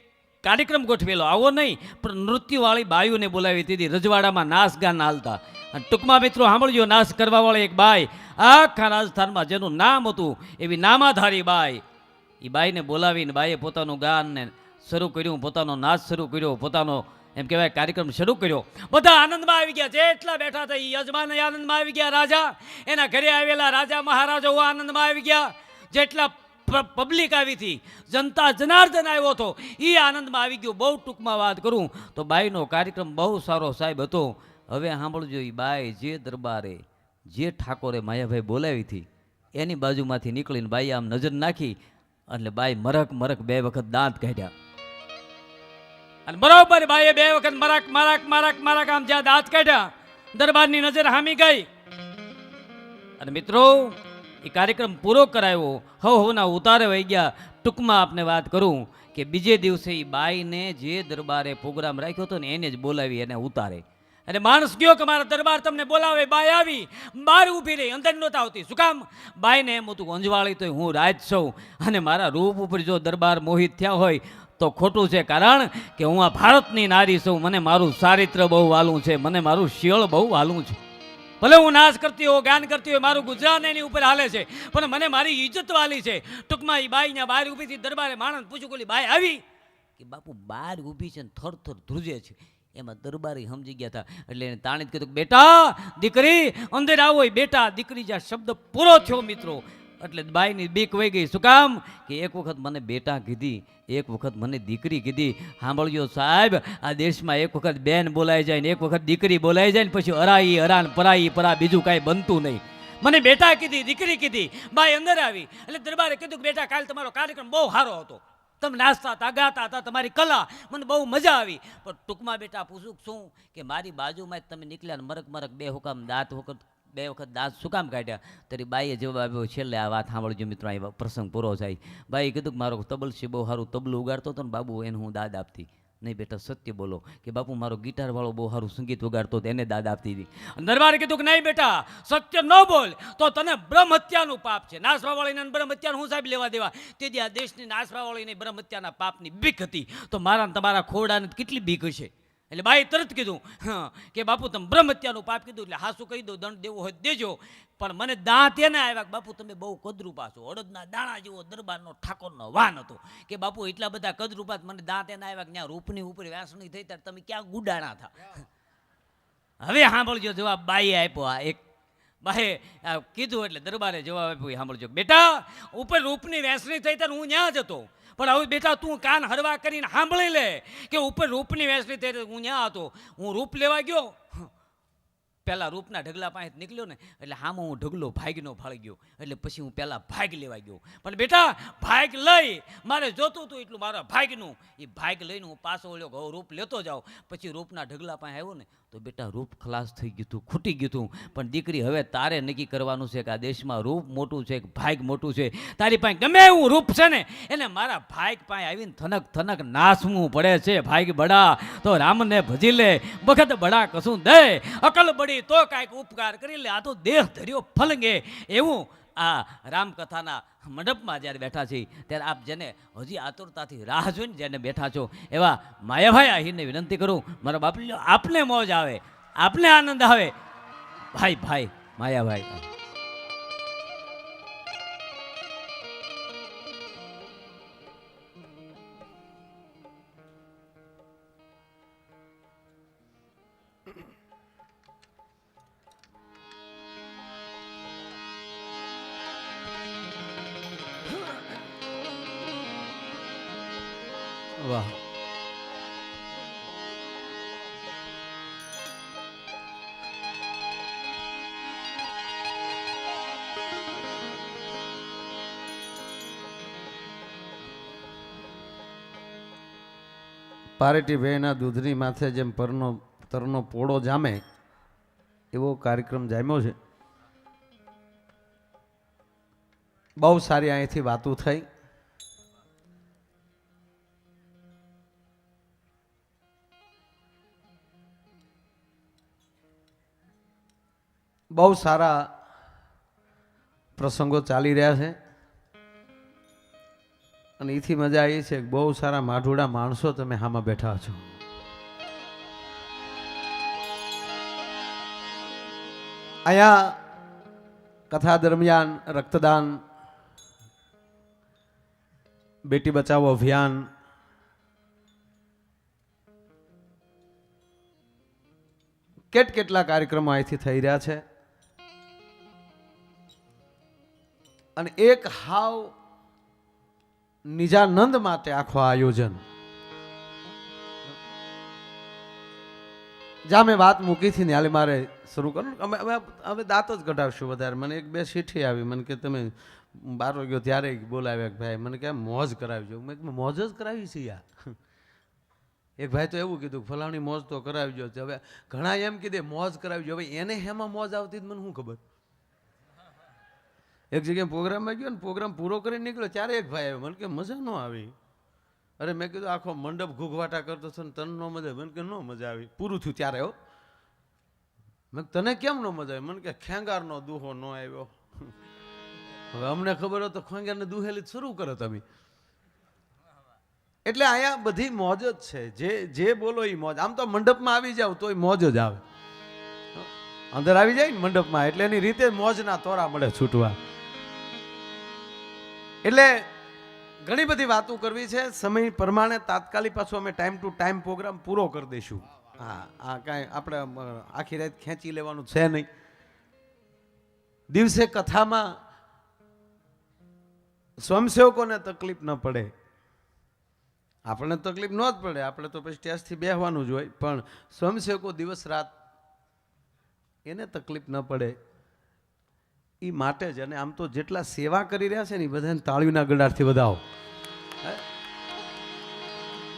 કાર્યક્રમ ગોઠવેલો. આવો નહીં પણ નૃત્યવાળી બાયુને બોલાવી દીધી. રજવાડામાં નાચ ગાન હાલતા. અને ટૂંકમાં મિત્રો સાંભળજો, નાચ કરવાવાળી એક બાઈ આખા રાજસ્થાનમાં જેનું નામ હતું એવી નામાધારી બાઈ. એ બાઈને બોલાવીને બાઈએ પોતાનું ગાનને શરૂ કર્યું, પોતાનો નાચ શરૂ કર્યો, પોતાનો એમ કહેવાય કાર્યક્રમ શરૂ કર્યો. બધા આનંદમાં આવી ગયા, જેટલા બેઠા હતા એ યજમાન આનંદમાં આવી ગયા, રાજા એના ઘરે આવેલા રાજા મહારાજાઓ આનંદમાં આવી ગયા, જેટલા પબ્લિક આવી હતી, જનતા જનાર્દન આવ્યો હતો એ આનંદમાં આવી ગયો. બહુ ટૂંકમાં વાત કરું તો બાઈનો કાર્યક્રમ બહુ સારો સાહેબ હતો. હવે સાંભળજો, એ બાઈ જે દરબારે જે ઠાકોરે માયાભાઈ બોલાવી હતી એની બાજુમાંથી નીકળીને બાઈ આમ નજર નાખી એટલે બાઈ મરક મરક 2 વખત દાંત કાઢ્યા. અને બરોબર બાઈએ 2 વખત મરાક મરાક મરાક મરાક આમ જ્યાં દાંત કાઢ્યા, દરબારની નજર હામી ગઈ. અને મિત્રો એ કાર્યક્રમ પૂરો કરાયો, હવના ઉતારે વહી ગયા. ટૂંકમાં આપને વાત કરું કે બીજે દિવસે એ બાઈને જે દરબારે પ્રોગ્રામ રાખ્યો હતો ને એને જ બોલાવી એને ઉતારે. અને માણસ ગયો કે મારા દરબાર તમને બોલાવે. બાઈ આવી, બહાર ઊભી રહી, અંદર નહોતા આવતી. શું કામ? બાઈને એમ હતું અંજવાળી તો હું રાજ છું અને મારા રૂપ ઉપર જો દરબાર મોહિત થયા હોય તો ખોટું છે. કારણ કે હું આ ભારતની નારી છું, મને મારું ચારિત્ર બહુ વાલું છે, મને મારું શિયળ બહુ વાલું છે. ભલે હું નાશ કરતી હોય, ગાન કરતી હોય, મારું ગુજરાત એની ઉપર હાલે છે, પણ મને મારી ઇજ્જત વાલી છે. ટૂંકમાં એ બાઈ બહાર ઊભી હતી. દરબારે માણસ પૂછ્યું, કોલી બાઈ આવી? કે બાપુ બહાર ઊભી છે ને થર થર ધ્રુજે છે. એમાં દરબારી સમજી ગયા હતા એટલે એને તાણી જ કીધું, બેટા દીકરી અંદર આવો. બેટા દીકરી જ્યાં શબ્દ પૂરો થયો મિત્રો એટલે બાઈની બીક વહી ગઈ. શું કામ? કે એક વખત મને બેટા કીધી, એક વખત મને દીકરી કીધી. સાંભળજો સાહેબ, આ દેશમાં એક વખત બેન બોલાઈ જાય ને એક વખત દીકરી બોલાઈ જાય ને પછી અરાઈ અરાન પરાઈ પરા બીજું કાંઈ બનતું નહીં. મને બેટા કીધી, દીકરી કીધી. બાઈ અંદર આવી એટલે દરબારે કીધું, બેટા કાલ તમારો કાર્યક્રમ બહુ સારો હતો, તમે નાચતા હતા, ગાતા હતા, તમારી કલા મને બહુ મજા આવી. પણ ટૂંકમાં બેટા પૂછું શું કે મારી બાજુમાં જ તમે નીકળ્યા મરક મરક 2 હુકામ દાંત વખત 2 વખત દાંત શું કામ કાઢ્યા? તરી બાઈએ જવાબ આપ્યો. છેલ્લે આ વાત સાંભળજો મિત્રો, આ પ્રસંગ પૂરો થાય. બાઈએ કીધું કે મારો તબલસી બહુ સારું તબલું ઉગાડતો હતો ને બાબુ, એને હું દાદ આપતી. નહીં બેટા સત્ય બોલો. કે બાપુ મારો ગિટાર વાળો બહુ સારું સંગીત વગાડતો હતો, એને દાદ આપતી હતી. દરબારે કીધું કે નહીં બેટા સત્ય ન બોલ તો તને બ્રહ્મ હત્યાનું પાપ છે. નાસવાવાળીને બ્રહ્મ હત્યાનું હું સાહેબ લેવા દેવા? તેથી આ દેશની નાસવાવાળીને બ્રહ્મ હત્યાના પાપની બીક હતી. તો મારા તમારા ખોડાને કેટલી બીક હશે? એટલે બાઈ તરત કીધું કે બાપુ તમે બ્રહ્મ હત્યાનું પાપ કીધું એટલે હાસું કહી દો, દંડ દેવો હોય દેજો. પણ મને દાંત એને આવ્યા કે બાપુ તમે બહુ કદરૂપા છો. અડદના દાણા જેવો દરબારનો ઠાકોરનો વાન હતો. કે બાપુ એટલા બધા કદરૂપા મને દાંત એને આવ્યા કે ત્યાં રૂપની ઉપર વ્યાસણી થઈ ત્યારે તમે ક્યાં ગુડાણા થા. હવે સાંભળજો જવાબ બાઈએ આપ્યો. આ એક બાએ કીધું એટલે દરબારે જવાબ આપ્યો. સાંભળજો બેટા, ઉપર રૂપની વ્યાસણી થઈ ત્યારે હું ત્યાં જ હતો. પણ હવે બેટા તું કાન હરવા કરીને સાંભળી લે કે ઉપર રૂપની વેસણી થઈ હું ત્યાં હતો. હું રૂપ લેવા ગયો, પહેલાં રૂપના ઢગલા પાસે નીકળ્યો ને એટલે હામાં હું ઢગલો ભાગનો ફાળી ગયો. એટલે પછી હું પહેલાં ભાગ લેવા ગયો. પણ બેટા ભાગ લઈ મારે જોતું હતું એટલું મારા ભાગનું, એ ભાગ લઈને હું પાછો ઓળ્યો કે રૂપ લેતો જાઉં. પછી રૂપના ઢગલા પાસે આવ્યો ને તો બેટા રૂપ ખલાસ થઈ ગયું હતું, ખૂટી ગયું હતું. પણ દીકરી હવે તારે નક્કી કરવાનું છે કે આ દેશમાં રૂપ મોટું છે કે ભાગ મોટું છે. તારી પાસે ગમે એવું રૂપ છે ને એને મારા ભાગ પાસે આવીને થનક થનક નાસવું પડે છે. ભાગ બડા તો રામને ભજી લે, વખત બડા કશું દે, અકલ બડી તો કાંઈક ઉપકાર કરી લે, આ તો દેહ ધર્યો ફલંગે. એવું આ રામકથાના મંડપમાં જ્યારે બેઠા છે ત્યારે આપ જેને હજી આતુરતાથી રાહ જોઈને જેને બેઠા છો એવા માયાભાઈ આહીરને વિનંતી કરું, મારા બાપ આપને મોજ આવે, આપને આનંદ આવે. ભાઈ ભાઈ માયાભાઈ. વાહ. પારેટી ભેના દૂધની માથે જેમ તરનો પોળો જામે એવો કાર્યક્રમ જામ્યો છે. બહુ સારી અહીંથી વાતો થઈ. બહુ સારા પ્રસંગો ચાલી રહ્યા છે અને એથી મજા આવી છે કે બહુ સારા માઢોડા માણસો તમે હામાં બેઠા છો. અહીંયા કથા દરમિયાન રક્તદાન, બેટી બચાવો અભિયાન, કેટલા કાર્યક્રમો અહીંથી થઈ રહ્યા છે અને એક હાવ નિજાનંદ માટે આખો આયોજન. જ્યાં મેં વાત મૂકી હતી ને હાલે મારે શરૂ કરું. અમે દાંત જ કઢાવશું વધારે. મને એક બે ચીઠી આવી, મને કે તમે બારો ગયો ત્યારે બોલાવ્યા ભાઈ, મને કે મોજ કરાવજો. મેં મોજ જ કરાવી છે યાર. એક ભાઈ તો એવું કીધું ફલાણી મોજ તો કરાવજો. હવે ઘણા એમ કીધે મોજ કરાવજો. હવે એને હેમાં મોજ આવતી મને શું ખબર. એક જગ્યાએ પ્રોગ્રામમાં ગયો ને પ્રોગ્રામ પૂરો કરીને નીકળ્યો ત્યારે એક ભાઈ આવ્યો. મને કે મજા ન આવી. અરે મેં કીધું આખો મંડપ ઘૂઘવાટા કરતો હતો ને તને ન મજા. મને કે ન મજા આવી. પૂરું થયું ત્યારે હો. મેં તને કેમ ન મજા આવી? મને કે ખેંગારનો દુહો ન આવ્યો. હવે અમને ખબર હોય તો ખેંગારને દુહેલી શરૂ કરો તમે. એટલે અહીંયા બધી મોજ જ છે. જે બોલો એ મોજ. આમ તો મંડપમાં આવી જાવ તો મોજ જ આવે. અંદર આવી જાય ને મંડપમાં એટલે એની રીતે મોજના તોરા મળે છૂટવા. એટલે ઘણી બધી વાતો કરવી છે. સમય પ્રમાણે તાત્કાલિક પાછો અમે ટાઈમ ટુ ટાઈમ પ્રોગ્રામ પૂરો કરી દઈશું. હા, આ કાંઈ આપણે આખી રાત ખેંચી લેવાનું છે નહીં. દિવસે કથામાં સ્વયંસેવકોને તકલીફ ન પડે, આપણને તકલીફ ન જ પડે. આપણે તો પછી સ્ટેજથી બેસવાનું જ હોય. પણ સ્વયંસેવકો દિવસ રાત એને તકલીફ ન પડે એ માટે જ. અને આમ તો જેટલા સેવા કરી રહ્યા છે ને એ બધાને તાળીના ગડારથી વધાવો.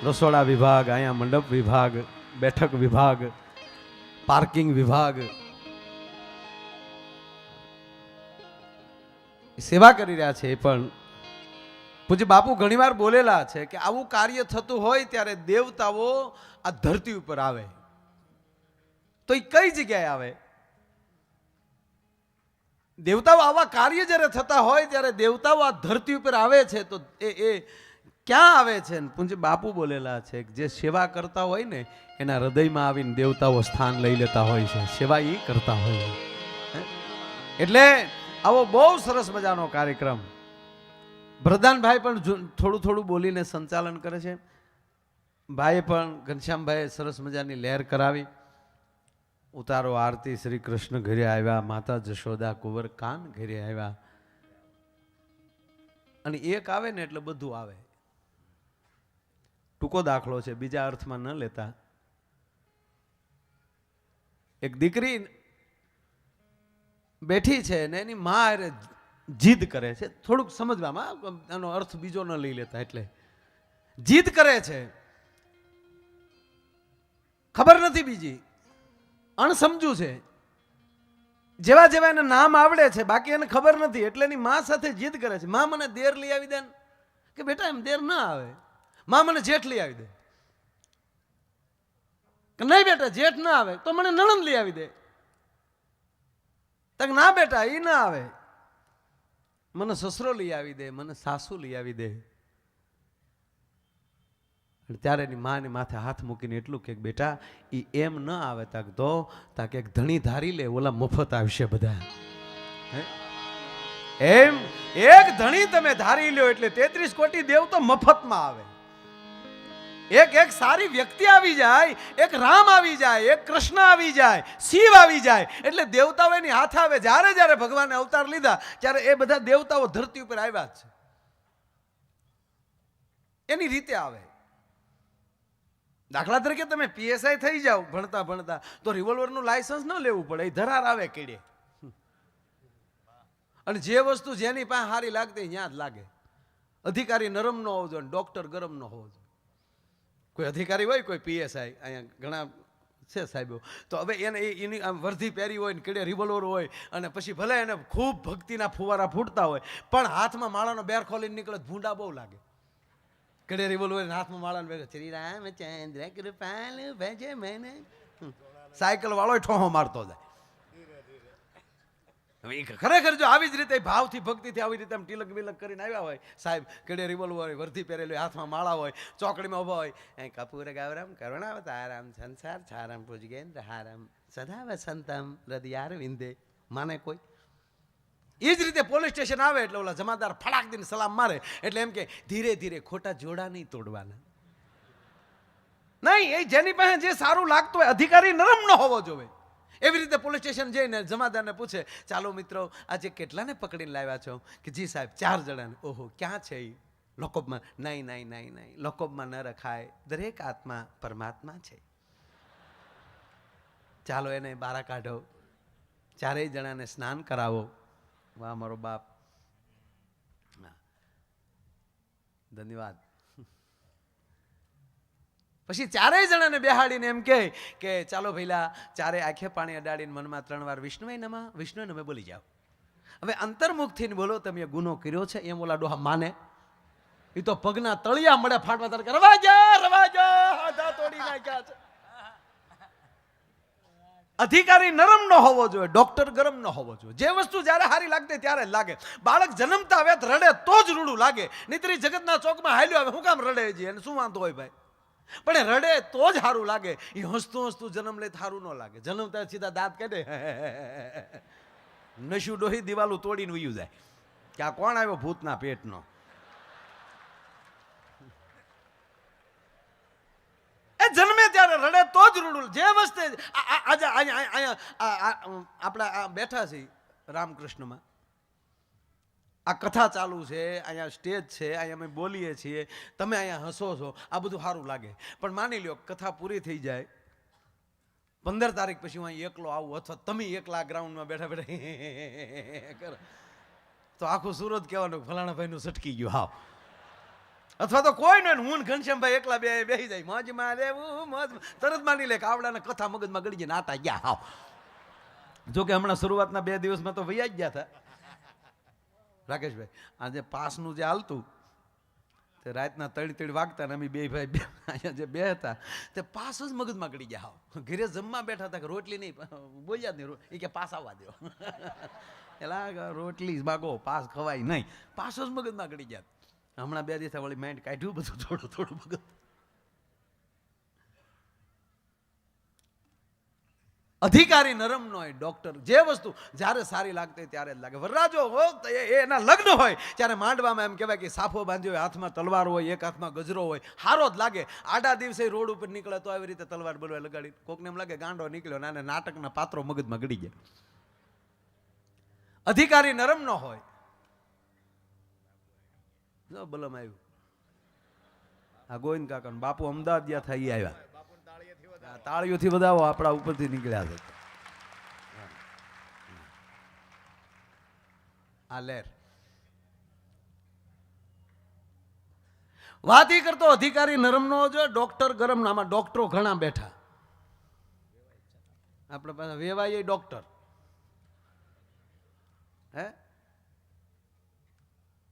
રસોડા વિભાગ, અહીંયા મંડપ વિભાગ, બેઠક વિભાગ, પાર્કિંગ વિભાગ સેવા કરી રહ્યા છે. એ પણ પૂજ્ય બાપુ ઘણીવાર બોલેલા છે કે આવું કાર્ય થતું હોય ત્યારે દેવતાઓ આ ધરતી ઉપર આવે. તો એ કઈ જગ્યાએ આવે? દેવતાઓ આવા કાર્ય જ્યારે થતા હોય ત્યારે દેવતાઓ આ ધરતી ઉપર આવે છે તો એ ક્યાં આવે છે? પૂજ્ય બાપુ બોલેલા છે કે જે સેવા કરતા હોય ને એના હૃદયમાં આવીને દેવતાઓ સ્થાન લઈ લેતા હોય છે. સેવા એ કરતા હોય. એટલે આવો બહુ સરસ મજાનો કાર્યક્રમ ભરદાનભાઈ પણ થોડું બોલીને સંચાલન કરે છે. ભાઈએ પણ ઘનશ્યામભાઈએ સરસ મજાની લહેર કરાવી. ઉતારો આરતી, શ્રી કૃષ્ણ ઘરે આવ્યા, માતા જશોદા કુંવર કાન ઘરે આવ્યા. અને એક આવે ને એટલે બધું આવે. ટૂંકો દાખલો છે, બીજા અર્થમાં ન લેતા. એક દીકરી બેઠી છે ને એની માં જીદ કરે છે. થોડુંક સમજવામાં, એનો અર્થ બીજો ન લઈ લેતા. એટલે જીદ કરે છે, ખબર નથી બીજી, અણસમજુ છે. જેવા એને નામ આવડે છે બાકી એને ખબર નથી. એટલે એની માં સાથે જીદ કરે છે. માં મને દેર લઈ આવી દે. કે બેટા એમ દેર ના આવે. માં મને જેઠ લઈ આવી દે. કે નહીં બેટા જેઠ ના આવે તો મને નણંદ લઈ આવી દે. તક ના બેટા એ ના આવે, મને સસરો લઈ આવી દે, મને સાસુ લઈ આવી દે. ત્યારે એની માને માથે હાથ મૂકીને એટલું કે બેટા એ એમ ન આવે તાક એક ધણી ધારી લે, ઓલા મફત આવશે બધા. એમ એક ધણી તમે ધારી લ્યો એટલે 33 કોટી દેવ તો મફતમાં આવે. એક સારી વ્યક્તિ આવી જાય, એક રામ આવી જાય, એક કૃષ્ણ આવી જાય, શિવ આવી જાય એટલે દેવતાઓ એની હાથ આવે. જ્યારે ભગવાને અવતાર લીધા ત્યારે એ બધા દેવતાઓ ધરતી ઉપર આવ્યા છે. એની રીતે આવે. દાખલા તરીકે તમે પીએસઆઈ થઈ જાઓ ભણતા ભણતા તો રિવોલ્વરનું લાયસન્સ ન લેવું પડે, એ ધરાર આવે કેડે. અને જે વસ્તુ જેની પાસે સારી લાગતી ત્યાં જ લાગે. અધિકારી નરમ ન હોવો જોઈએ, ડોક્ટર ગરમ ન હોવો જોઈએ. કોઈ અધિકારી હોય, કોઈ પીએસઆઈ, અહીંયા ઘણા છે સાહેબો, તો હવે એને એની આમ વર્ધી પહેરી હોય ને કેડે રિવોલ્વર હોય અને પછી ભલે એને ખૂબ ભક્તિના ફુવારા ફૂટતા હોય પણ હાથમાં માળાનો બેર ખોલીને નીકળે ભૂંડા બહુ લાગે. કેડે રિવોલ્વર હાથમાં માળાનો બેર, શ્રી રામચંદ્ર કૃપાલુ ભજે મને, સાયકલ વાળો ઠોહો મારતો જાય. ખરેખર જો આવી જ રીતે ભાવથી ભક્તિથી આવી રીતે તિલક બિલક કરીને આવ્યા હોય સાહેબ, કેડે રિવોલ્વર હોય, વર્ધી પહેરેલી, હાથમાં માળા હોય, ચોકડીમાં ઉભા હોય, કપૂર ગૌરમ કરુણાવતારમ સંસાર છારમ પૂજગેન્દ્ર હારમ સદા વસંતમ હૃદયાર વિંદે, માને કોઈ. એ જ રીતે પોલીસ સ્ટેશન આવે એટલે ઓલા જમાદાર ફડાક દઈને સલામ મારે એટલે એમ કે ધીરે ધીરે ખોટા જોડા નહીં તોડવાના. નહીં, એ જેની પાસે જે સારું લાગતું હોય, અધિકારી નરમ ન હોવો જોઈએ. એવી રીતે પોલીસ સ્ટેશન જઈને જમાદારને પૂછે, ચાલો મિત્રો આજે કેટલાને પકડીને લાવ્યા છો? કે જી સાહેબ 4 જણાને. ઓહો, ક્યાં છે એ? લોકોબમાં. નહીં નહીં નહીં નહીં, લોકોબમાં ન રખાય, દરેક આત્મા પરમાત્મા છે. ચાલો એને બહાર કાઢો, 4 જણાને સ્નાન કરાવો. વાહ મારો બાપ, ધન્યવાદ. પછી 4 જણાને બેહાડીને એમ કે ચાલો ભઈલા 4 આંખે પાણી અડાડીને મનમાં 3 વાર વિષ્ણુએ નમઃ વિષ્ણુએ નમઃ બોલી જાઓ. હવે અંતર્મુખ થઈને બોલો, તમે ગુનો કર્યો છે એમ ઓલા ડોહા માને? એ તો પગના તળિયા મળે ફાટવા તાર રવાજા હાથા તોડી નાખ્યા છે. અધિકારી નરમ ન હોવો જોઈએ, ડોક્ટર ગરમ ન હોવો જોઈએ. જે વસ્તુ જ્યારે સારી લાગતી ત્યારે જ લાગે. બાળક જન્મતા વેત રડે તો જ રૂડું લાગે, નહીતર જગતના ચોકમાં હાલ્યો આવે, શું કામ રડે છે એને શું વાંધો હોય ભાઈ? પણ એ રડે તો જ સારું લાગે. એ હસતું હસતું જન્મ લે સારું ન લાગે. જન્મતા સીધા દાંત કાઢે, નશુ ડોહી દિવાલું તોડીને વયું જાય કે આ કોણ આવ્યો ભૂતના પેટનો. એ જન્મે ત્યારે રડે તો જ રૂડું. જે વસ્તુ આજે અહીંયા આપણા બેઠા છે રામકૃષ્ણમાં, આ કથા ચાલુ છે, અહીંયા સ્ટેજ છે, અહીંયા અમે બોલીએ છીએ, તમે અહીંયા હસો છો, આ બધું સારું લાગે. પણ માની લ્યો કથા પૂરી થઈ જાય, 15 તારીખ પછી હું અહીં એકલો આવું અથવા તમે એકલા ગ્રાઉન્ડમાં બેઠા બેઠા તો આખું સુરત કહેવાનું ફલાણા ભાઈનું સટકી ગયું હાવ. અથવા તો કોઈ નહીં, હું ઘનશ્યામભાઈ એકલા બેસી જાય, મોજમાં રહેવું મોજ. તરત માની લે કે આવડાને કથા મગજમાં ગળી જાય, નાતા ગયા હાવ. જોકે હમણાં શરૂઆતના 2 દિવસમાં તો વૈયા જ ગયા હતા. રાકેશભાઈ, આજે પાસનું જે હાલતું તે રાતના 3 વાગતા ને અમે 2 ભાઈ અહીંયા જે બે હતા તે પાસ જ મગજમાં ગળી ગયા હાવ. ઘરે જમવા બેઠા હતા કે રોટલી નહીં, બોલ્યા જ નહીં. એ કે પાસ આવવા દો, એલા રોટલી ભાગો, પાસ ખવાય નહીં. પાસ જ મગજમાં ગળી ગયા. હમણાં 2 દિવસ વળી માઇન્ડ કાઢ્યું બધું થોડું થોડું મગજ. અધિકારી નરમ ન હોય, ડોક્ટર. જે વસ્તુ જ્યારે સારી લાગતી ત્યારે જ લાગે. વરરાજો એના લગ્ન હોય ત્યારે માંડવામાં એમ કહેવાય કે સાફો બાંધ્યો હોય, હાથમાં તલવાર હોય, એક હાથમાં ગજરો હોય, હારો જ લાગે. આડા દિવસે રોડ ઉપર નીકળે તો આવી રીતે તલવાર બોલવા લગાડી, કોકને એમ લાગે ગાંડો નીકળ્યો, નાને નાટકના પાત્રો મગજમાં ગળી ગયા. અધિકારી નરમ ન હોય. જો બલમ આવ્યું, આ ગોવિંદ કાકા બાપુ અમદાવાદ ગયા થઈ આવ્યા, તાળીઓથી વધાવો આપણા ઉપરથી નીકળ્યા છે. આ લેર વાત ઈ કરતો અધિકારી નરમ નો જો, ડોક્ટર ગરમ. આમાં ડોક્ટરો ઘણા બેઠા. આપણે પાસે વેવાય ડોક્ટર હે,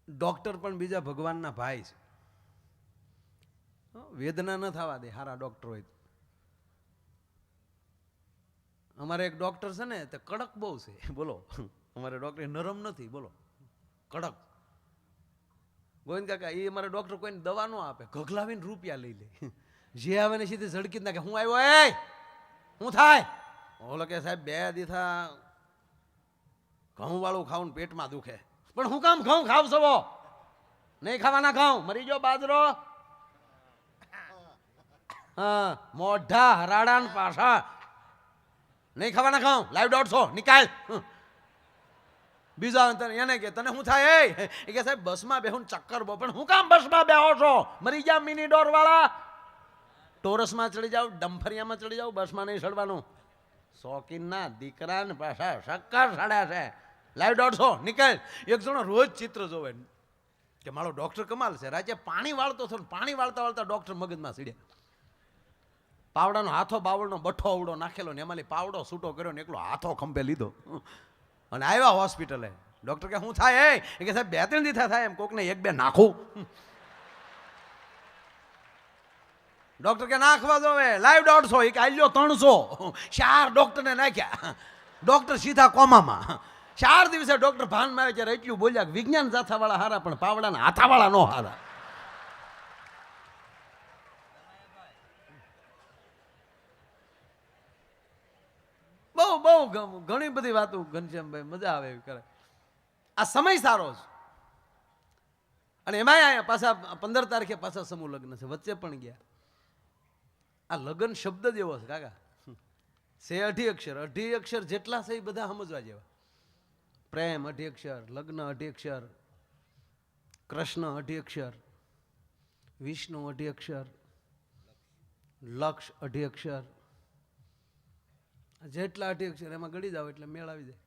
ડોક્ટર પણ બીજા ભગવાનના ભાઈ છે. વેદના ન થવા દે હારા ડોક્ટર હોય. અમારે એક ડોક્ટર છે ને તે કડક બહુ છે, બોલો. અમારે ડોક્ટર નરમ નથી, બોલો, કડક. ગોવિંદ કાકા એ અમારે ડોક્ટર કોઈને દવા ન આપે, ગગલાવીને રૂપિયા લઈ લે. જે આવે ને સીધી ઝડકી નાખે, હું આવ્યો એ હું થાય? ઓલો કે સાહેબ 2 દીથા ઘઉં વાળું ખાવું પેટમાં દુખે. પણ હું કામ ઘઉં ખાવ છો? નહીં ખાવાના ઘઉં, મરી ગયો બાજરો. હા, મોઢા હરાડા પાછા નહીં ખાવાના ઘઉં, લાઈવ 150 નિકાલ. બીજા એને કે તને શું થાય? એ કે સાહેબ બસમાં બેહું ચક્કર બહુ. પણ હું કામ બસમાં બેહો છો? મરી જા મિની ડોર વાળા. ટોરસમાં ચડી જાવ, ડમ્ફરિયામાં ચડી જાવ, બસમાં નહીં ચડવાનું. શોખીનના દીકરાને પાછા શક્કર સાડ્યા છે. લાઈવ 150 નીકળ. એક જણો રોજ ચિત્ર જોવે કે મારો ડોક્ટર કમાલ છે. રાજ્ય પાણી વાળતો હતો, પાણી વાળતા વાળતા ડોક્ટર મગજમાં સીડ્યા. પાવડાનો હાથો બાવળનો બઠ્ઠો અવડો નાખેલો ને એમાંથી પાવડો છૂટો કર્યો ને એકલો હાથો ખંભે લીધો અને આવ્યા હોસ્પિટલે. ડોક્ટર કે શું થાય? એ કે સાહેબ 2-3 દી થાય એમ કોકને 1-2 નાખું. ડોક્ટર કે નાખવા દો લાઈવ 150. એ કે આલ્યો 300. 4 ડોક્ટરને નાખ્યા. ડોક્ટર સીધા કોમામાં. 4 દિવસે ડોક્ટર ભાનમાં આવે ત્યારે એટલું બોલ્યા કે વિજ્ઞાન જાથાવાળા હારા પણ પાવડાના હાથાવાળા નો હારા. બહુ ઘણી બધી વાતો ઘનશ્યામભાઈ મજા આવે એવી કરે. આ સમય સારો છે અને એમાંય અહીંયા પાછા 15 તારીખે પાછા સમૂહ લગ્ન છે. વચ્ચે પણ ગયા. આ લગ્ન શબ્દ જ એવો છે કાકા. છે 18 અક્ષર. 18 અક્ષર જેટલા છે એ બધા સમજવા જેવા. પ્રેમ 18 અક્ષર, લગ્ન 18 અક્ષર, કૃષ્ણ 18 અક્ષર, વિષ્ણુ 18 અક્ષર, લક્ષ 18 અક્ષર. જેટલા 18 અક્ષર એમાં ગળી જાવ એટલે મેળ આવી જાય.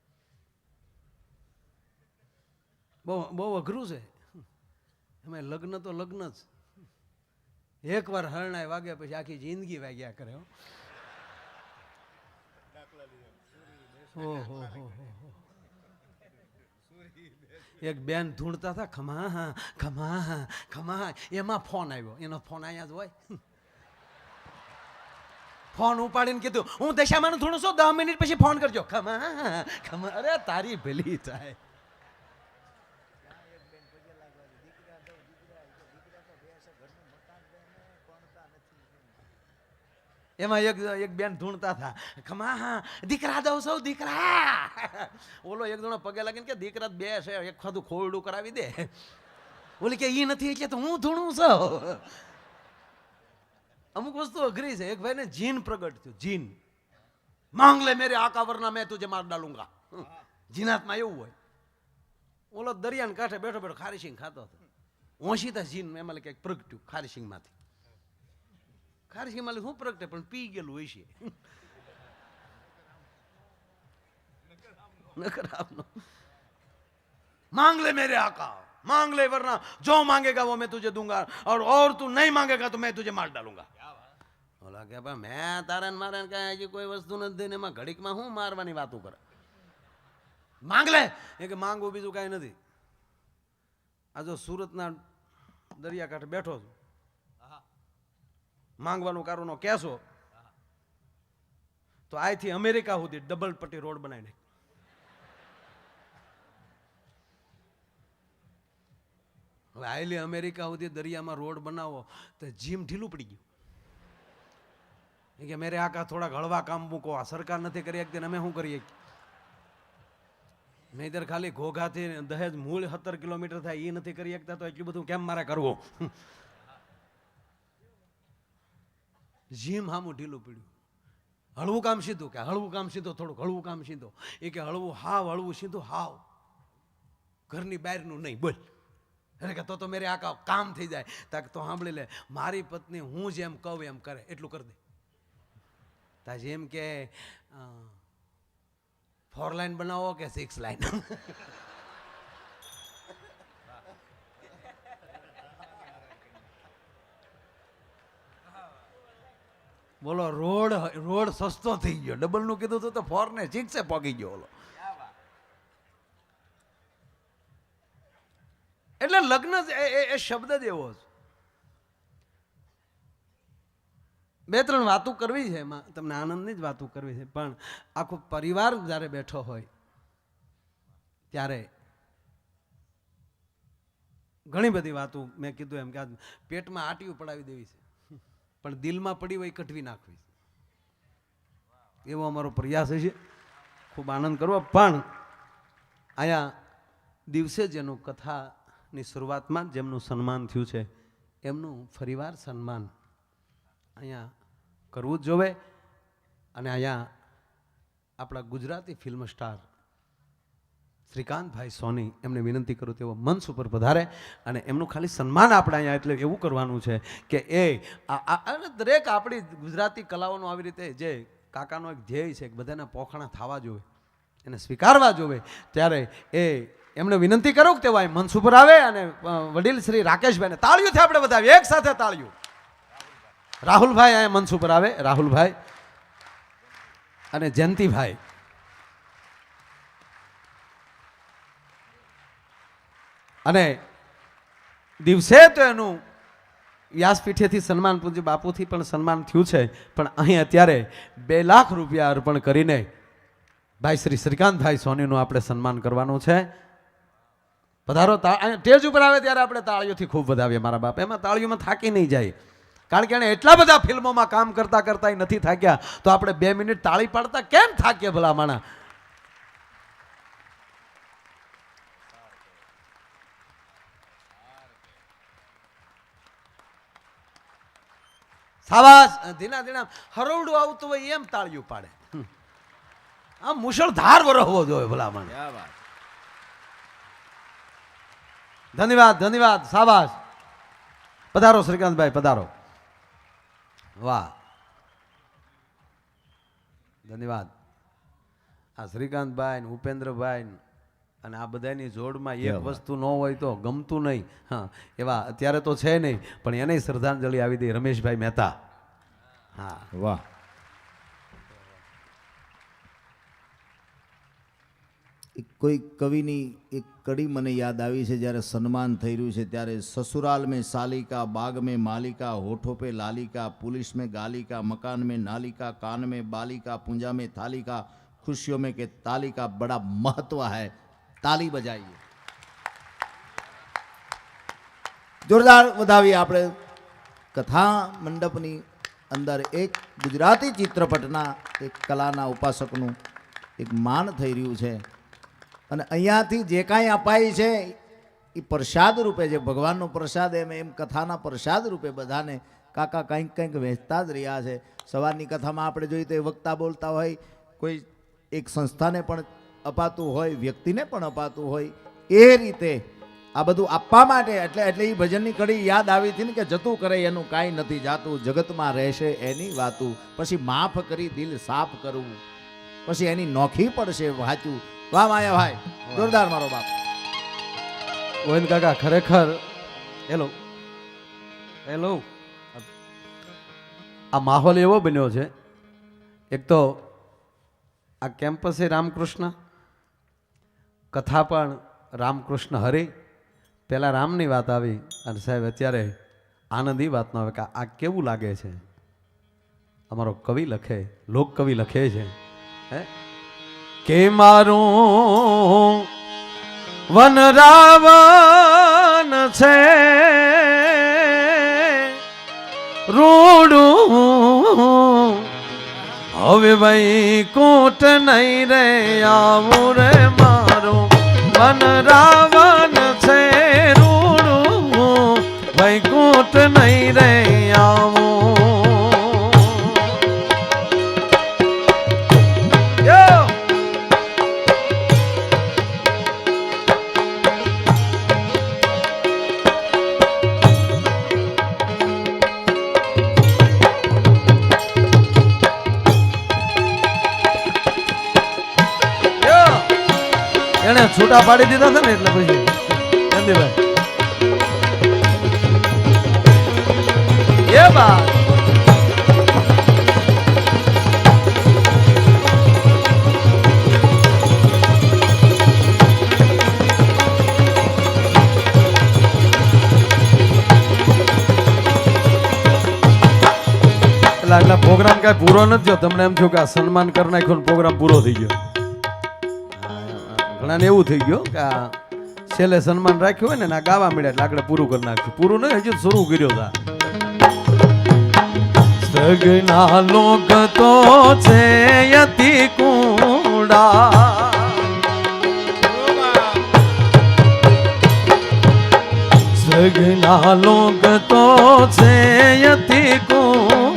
બહુ અઘરું છે. એમાં લગ્ન તો લગ્ન જ. એકવાર હરણાય વાગ્યા પછી આખી જિંદગી વાગ્યા કરે. ઓહો. એક બેન ધૂણતા હતા ખમા ખમા ખમા. એમાં ફોન આવ્યો. એનો ફોન અહીંયા જ હોય. ફોન ઉપાડીને કીધું હું દશામાં ધૂણું છું, 10 મિનિટ પછી ફોન કરજો. ખમા ખમા. અરે તારી ભલી થાય. એમાં એક બેન ધૂણતા હતા ખમા દીકરા દઉં સૌ દીકરા. ઓલો એક જણો પગે લાગીને કે દીકરા 2 છે, એક ખાધું ખોરડું કરાવી દે. ઓલી કે ઈ નથી એટલે તો હું ધૂણું છું. અમુક વસ્તુ અઘરી છે. એક ભાઈને જીન પ્રગટ થયું. જીન માંગ લે મેરે આકા વરના મેં તુજે માર ડાલુંગા. જીનાતમાં એવું હોય. ઓલો દરિયાને કાંઠે બેઠો બેઠો ખારીસિંગ ખાતો હતો. ઓશીતા જીન એમાં કંઈક પ્રગટ્યું ખારીસિંગમાંથી. ખારીસિંગમાં શું પ્રગટે પણ પી ગયેલું હોય છે. मांग ले मेरे आका, मांग ले वरना जो मांगेगा वो मैं तुझे दूंगा और तू नहीं मांगेगा तो मैं तुझे मार डालूंगा. बोला કે ભાઈ મેં તારે મારે કઈ હજી કોઈ વસ્તુ નથી દઈને એમાં ઘડીકમાં હું મારવાની વાતો કરે. માંગ લે. એ કે માંગવું બીજું કઈ નથી. આ જો સુરતના દરિયાકાંઠે બેઠો છું, માંગવાનું કારોનો કેસો તો આથી અમેરિકા સુધી ડબલ પટ્ટી રોડ બનાવી નાખી. હવે આયલી અમેરિકા સુધી દરિયામાં રોડ બનાવો તો જીમ ઢીલું પડી ગયું. કે મેરે આકા થોડાક હળવા કામ મૂકો, આ સરકાર નથી કરી શકતી અમે શું કરીએ. નહીતર ખાલી ઘોઘાથી દહેજ મૂળ 17 કિલોમીટર થાય એ નથી કરી શકતા તો એટલું બધું કેમ મારે કરવું. જીમ હામું ઢીલું પડ્યું. હળવું કામ સીધું કે હળવું કામ સીધો, થોડુંક હળવું કામ સીધો. એ કે હળવું હાવ હળવું સીધું હાવ ઘરની બહારનું નહીં બોલ. એટલે કે તો મેરે આકા કામ થઈ જાય. તાક તો સાંભળી લે, મારી પત્ની હું જેમ કહું એમ કરે એટલું કરી દે. તા જેમ કે 4 લાઈન બનાવો કે 6 લાઈન. બોલો રોડ સસ્તો થઈ ગયો. ડબલ નું કીધું તો 4 ને 6 પોગી ગયો. બોલો એટલે લગ્ન એ શબ્દ જ એવો છે. 2-3 વાતો કરવી છે, એમાં તમને આનંદની જ વાતો કરવી છે, પણ આખો પરિવાર જ્યારે બેઠો હોય ત્યારે ઘણી બધી વાતો મેં કીધું એમ કે આ પેટમાં આટીયું પડાવી દેવી છે પણ દિલમાં પડી હોય કઢવી નાખવી એવો અમારો પ્રયાસ છે. ખૂબ આનંદ કરવો. પણ અહીંયા દિવસે જેનું કથાની શરૂઆતમાં જેમનું સન્માન થયું છે એમનું ફરીવાર સન્માન અહીંયા કરવું જ જોવે. અને અહીંયા આપણા ગુજરાતી ફિલ્મ સ્ટાર શ્રીકાંતભાઈ સોની એમને વિનંતી કરું તેઓ મંચ ઉપર પધારે અને એમનું ખાલી સન્માન આપણે અહીંયા એટલે એવું કરવાનું છે કે એ અને દરેક આપણી ગુજરાતી કલાઓનું આવી રીતે જે કાકાનો એક ધ્યેય છે કે બધાને પોખણા થવા જોઈએ એને સ્વીકારવા જોઈએ ત્યારે એ એમને વિનંતી કરું કે તેઓ અહીં મંચ ઉપર આવે અને વડીલ શ્રી રાકેશભાઈને તાળીઓથી આપણે વધાવીએ એક સાથે તાળીઓ. રાહુલભાઈ અહીંયા મંચ ઉપર આવે, રાહુલભાઈ અને જયંતિભાઈ. અને દિવસે તો એનું વ્યાસપીઠેથી સન્માન પૂજ્ય બાપુથી પણ સન્માન થયું છે, પણ અહીં અત્યારે 2 લાખ રૂપિયા અર્પણ કરીને ભાઈ શ્રી શ્રીકાંતભાઈ સોનીનું આપણે સન્માન કરવાનું છે. પધારો. સ્ટેજ ઉપર આવે ત્યારે આપણે તાળીઓથી ખૂબ વધાવીએ મારા બાપ. એમાં તાળીઓમાં થાકી નહીં જાય, કારણ કે એને એટલા બધા ફિલ્મોમાં કામ કરતા કરતા નથી થાક્યા, તો આપણે 2 મિનિટ તાળી પાડતા કેમ થાકીએ ભલા માણા. સાવાસ. ધીના ધીના હરોવડું આવતું હોય એમ તાળીઓ પાડે. આમ મુશળધાર વરહવો જોઈએ ભલા માણે. ધન્યવાદ, ધન્યવાદ. સાબાસ. પધારો શ્રીકાંતભાઈ, પધારો. વાહ, ધન્યવાદ. આ શ્રીકાંતભાઈ ને ઉપેન્દ્રભાઈ અને આ બધાની જોડમાં એક વસ્તુ ન હોય તો ગમતું નહીં. હા, એવા અત્યારે તો છે નહીં, પણ એને શ્રદ્ધાંજલિ આવી દઈ રમેશભાઈ મહેતા. હા, વાહ. કોઈ કવિની એક કડી મને યાદ આવી છે. જ્યારે સન્માન થઈ રહ્યું છે ત્યારે સસુરાલ મેં સાલિકા, બાગ મેં માલિકા, હોઠો पे लालिका, पुलिस में गालिका, मकान में नालिका, कान में बालिका, पूंजा में थालिका, खुशियों में के तालिका, बड़ा महत्व है. ताली बजाइए, જોરદાર વધાવીએ. આપણે કથા મંડપની અંદર એક ગુજરાતી ચિત્રપટના એક કલાના ઉપાસકનું એક માન થઈ રહ્યું છે, અને અહીંયાથી જે કાંઈ અપાય છે એ પ્રસાદ રૂપે, જે ભગવાનનો પ્રસાદ એમ કથાના પ્રસાદ રૂપે બધાને કાકા કંઈક કંઈક વહેંચતા જ રહ્યા છે. સવારની કથામાં આપણે જોઈએ તો એ વક્તા બોલતા હોય, કોઈ એક સંસ્થાને પણ અપાતું હોય, વ્યક્તિને પણ અપાતું હોય, એ રીતે આ બધું આપવા માટે એટલે એ ભજનની કડી યાદ આવી હતી ને કે જતું કરે એનું કાંઈ નથી જાતું, જગતમાં રહેશે એની વાતું, પછી માફ કરી દિલ સાફ કરવું, પછી એની નોખી પડશે વાંચું. વાહ માયા ભાઈ, જોરદાર મારો બાપ. ગોવિંદ કાકા ખરેખર હેલો હેલો. આ માહોલ એવો બન્યો છે, એક તો આ કેમ્પસે રામકૃષ્ણ, કથા પણ રામકૃષ્ણ હરે. પહેલાં રામની વાત આવી અને સાહેબ અત્યારે આનંદ એ વાતનો આવે કે આ કેવું લાગે છે. અમારો કવિ લખે, લોક કવિ લખે છે હે કે મારું વન રાવણ છે રૂડું, હવે વૈકુંઠ નહીં રે આવું રે. મારું વન રાવણ છે રૂડું, વૈકુંઠ નહીં રે આવું. એને છૂટા પાડી દીધા હતા ને એટલે પછી ચંદીભાઈ એ વાત. એટલે પ્રોગ્રામ કઈ પૂરો નથી થયો. તમને એમ થયું કે આ સન્માન કરી નાખ્યો, પ્રોગ્રામ પૂરો થઈ ગયો. ઘણાને એવું થઈ ગયું કે આ છેલ્લે સન્માન રાખ્યું હોય ને આ ગાવા મળ્યા એટલે આગળ પૂરું કરી નાખ્યું. પૂરું નહીં, હજુ શરૂ કર્યો હતા. સગના લોક તો છે યતિ કુંડા, સગના લોક તો છે યતિ કુંડા.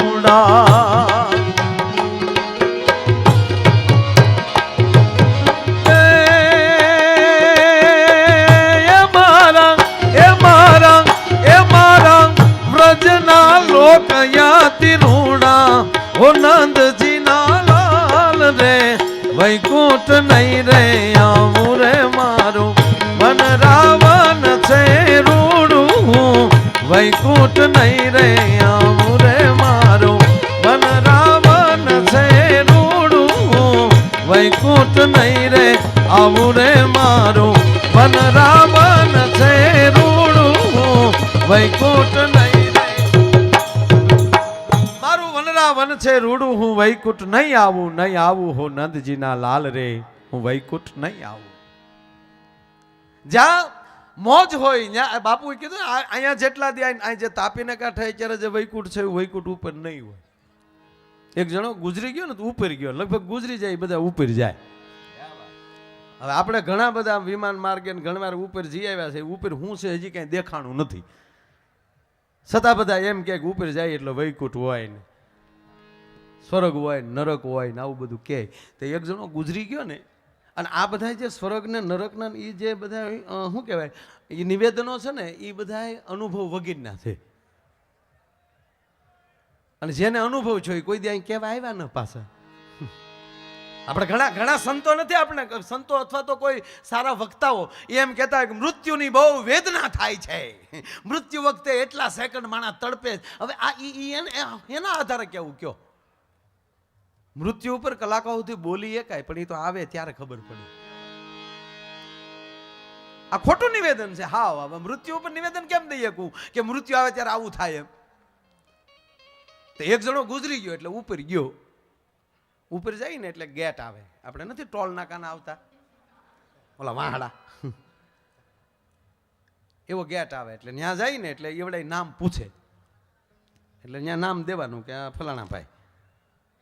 હો નંદજી ના લાલ રે વૈકુંઠ નહીં રે આવું રે મારું મન રાવણ છે રૂડું વૈકુંઠ નહીં રે આવું રે મારું મન રાવણ છે રૂડું વૈકુંઠ નહીં રે આવું રે મારું મન રાવણ છે રૂડું વૈકુંઠ નહીં રે મારું વનરાવન છે રૂડું હું વૈકુંઠ નહીં આવું હો નંદજીના લાલ રે હું વૈકુંઠ નહીં આવું. જ્યાં મોજ હોય ત્યાં બાપુએ કીધું ને, અહીંયા જેટલા દે અહીં જે તાપીને કાંઠે અત્યારે જે વૈકુંઠ છે એ વૈકુંઠ ઉપર નહીં હોય. એક જણો ગુજરી ગયો ને તો ઉપર ગયો, લગભગ ગુજરી જાય બધા ઉપર જાય. હવે આપણે ઘણા બધા વિમાન માર્ગે ઘણી વાર ઉપર જઈ આવ્યા છે, ઉપર હું છે હજી કઈ દેખાણું નથી, છતાં બધા એમ કે ઉપર જાય એટલે વૈકુંઠ હોય ને સ્વર્ગ હોય નરક હોય ને આવું બધું કહે. તો એક જણો ગુજરી ગયો ને, અને આ બધા જે સ્વર્ગ ને નરક ના એ જે બધા શું કહેવાય એ નિવેદનો છે ને એ બધા અનુભવ વગેરેના છે. અને જેને અનુભવ છે કોઈ દે અહીં કહેવા આવ્યા ને પાછા. આપણે ઘણા ઘણા સંતો નથી, આપણે સંતો અથવા તો કોઈ સારા વક્તાઓ એમ કહેતા હોય કે મૃત્યુની બહુ વેદના થાય છે, મૃત્યુ વખતે એટલા સેકન્ડ માણસ તડપે. હવે આ એના આધારે કેવું કયો, મૃત્યુ ઉપર કલાકો સુધી બોલી એકાય પણ એ તો આવે ત્યારે ખબર પડી. આ ખોટું નિવેદન છે. હા, મૃત્યુ ઉપર નિવેદન કેમ દઈએ કહું કે મૃત્યુ આવે ત્યારે આવું થાય એમ. તો એક જણો ગુજરી ગયો એટલે ઉપર ગયો, ઉપર જાય ને એટલે ગેટ આવે. આપણે નથી ટોલ નાકાના આવતા ઓલા વાહડા, એવો ગેટ આવે એટલે ત્યાં જાય ને એટલે એવડે નામ પૂછે, એટલે ત્યાં નામ દેવાનું કે આ ફલાણા ભાઈ,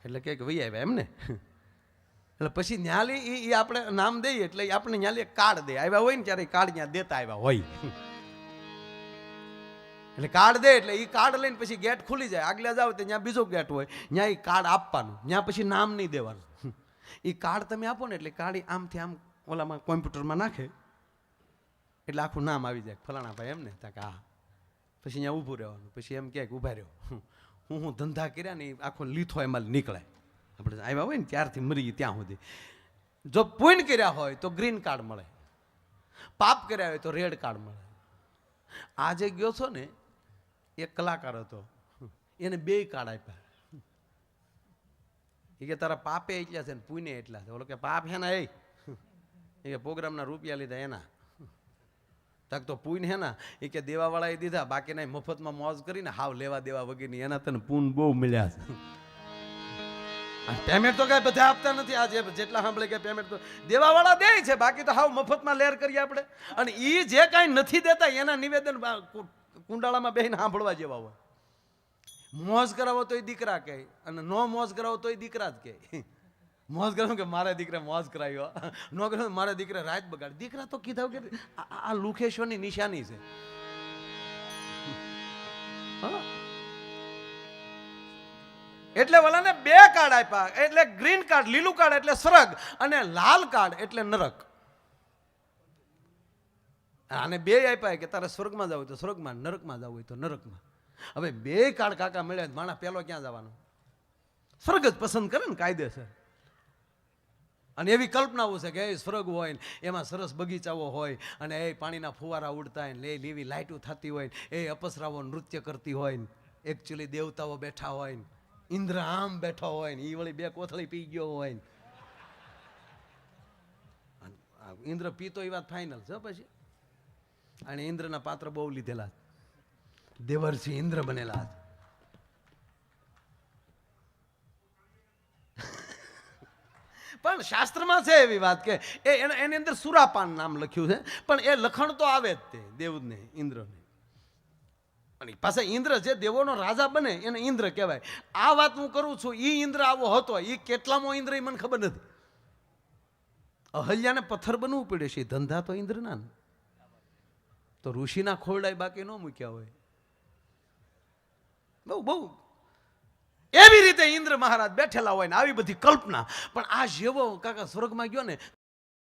એટલે કે વહી આવ્યા એમ ને. એટલે પછી ન્યાલી એ આપણે નામ દઈએ એટલે આપણે ન્યાલી કાર્ડ દે, આવ્યા હોય ને ત્યારે કાર્ડ ત્યાં દેતા આવ્યા હોય. એટલે કાર્ડ દે એટલે એ કાર્ડ લઈને પછી ગેટ ખુલી જાય. આગળ જાવ તો ત્યાં બીજો ગેટ હોય, ત્યાં એ કાર્ડ આપવાનું, ત્યાં પછી નામ નહીં દેવાનું. એ કાર્ડ તમે આપો ને એટલે કાર્ડ આમથી આમ ઓલામાં કોમ્પ્યુટરમાં નાખે એટલે આખું નામ આવી જાય ફલાણા ભાઈ એમ ને. કે હા, પછી ત્યાં ઊભું રહેવાનું. પછી એમ કે ઊભા રહ્યો, હું ધંધા કર્યા ને આખો લીથો એમાં નીકળે. આપણે આવ્યા હોય ને ત્યારથી મરી ત્યાં સુધી. જો પુણ્ય કર્યા હોય તો ગ્રીન કાર્ડ મળે, પાપ કર્યા હોય તો રેડ કાર્ડ મળે. આજે ગયો છો ને એક કલાકાર હતો, એને 2 કાર્ડ આપ્યા. એ કે તારા પાપે એટલા છે ને પુણ્ય એટલા છે. ઓલો કે પાપ હે ના, એ કે પ્રોગ્રામના રૂપિયા લીધા એના, તક તો પુણ્ય હે ના એ કે દેવાવાળાએ દીધા, બાકીના મફતમાં મોજ કરીને હાવ લેવા દેવા વગેરે એના તને પુણ્ય બહુ મળ્યા છે. પેમેન્ટ તો કઈ બધા આપતા નથી. આજે જેટલા સાંભળે કે પેમેન્ટ તો દેવાવાળા દે છે, બાકી તો હાવ મફતમાં લેર કરીએ આપણે. અને એ જે કાંઈ નથી દેતા એના નિવેદન કુંડાળામાં બેહીને સાંભળવા જેવા હોય. મોજ કરાવો તોય દીકરા કહે, અને નો મોજ કરાવો તોય દીકરા જ કહે. મોજ કરાવો કે મારા દીકરા મોજ કરાવ્યો, નો કરાવો મારા દીકરા રાત બગાડ. દીકરા તો કીધા કે આ લુખેશ્વરની નિશાની છે. એટલે ઓલાને 2 કાર્ડ આપ્યા, એટલે ગ્રીન કાર્ડ, લીલું કાર્ડ એટલે સ્વર્ગ, અને લાલ કાર્ડ એટલે નરક. આને 2 આપ્યા કે તારે સ્વર્ગમાં જવું હોય તો સ્વર્ગમાં, નરકમાં જવું હોય તો નરકમાં. હવે 2 કાર્ડ કાકા મળ્યા, માણા પેલો ક્યાં જવાનો? સ્વર્ગ જ પસંદ કરે ને કાયદેસર. અને એવી કલ્પનાઓ છે કે સ્વર્ગ હોય ને એમાં સરસ બગીચાઓ હોય, અને એ પાણીના ફુવારા ઉડતા હોય ને લીલી લાઇટો થતી હોય ને એ અપસરાઓ નૃત્ય કરતી હોય ને એકચ્યુઅલી દેવતાઓ બેઠા હોય ને ઇન્દ્ર આમ બેઠો હોય ને એ વળી 2 કોથળી પી ગયો હોય ને. ઇન્દ્ર પીતો એ વાત ફાઇનલ છે. પછી અને ઇન્દ્રના પાત્ર બહુ લીધેલા, દેવર્ષિ ઇન્દ્ર બનેલા. પણ શાસ્ત્રમાં છે એવી વાત કે એની અંદર સુરાપાન નામ લખ્યું છે, પણ એ લખણ તો આવે જ તે દેવને ઇન્દ્રને. અને પાછા ઇન્દ્ર જે દેવોનો રાજા બને એને ઇન્દ્ર કહેવાય. આ વાત હું કરું છું, એ ઇન્દ્ર આવો હતો, એ કેટલામો ઇન્દ્ર એ મને ખબર નથી. અહલ્યાને પથ્થર બનવું પડે છે, ધંધા તો ઇન્દ્રના ને. તો ઋષિના ખોરડાય બાકી ન મૂક્યા હોય. બહુ બહુ એવી રીતે ઇન્દ્ર મહારાજ બેઠેલા હોય ને આવી બધી કલ્પના. પણ આ જેવો કાકા સ્વર્ગમાં ગયો ને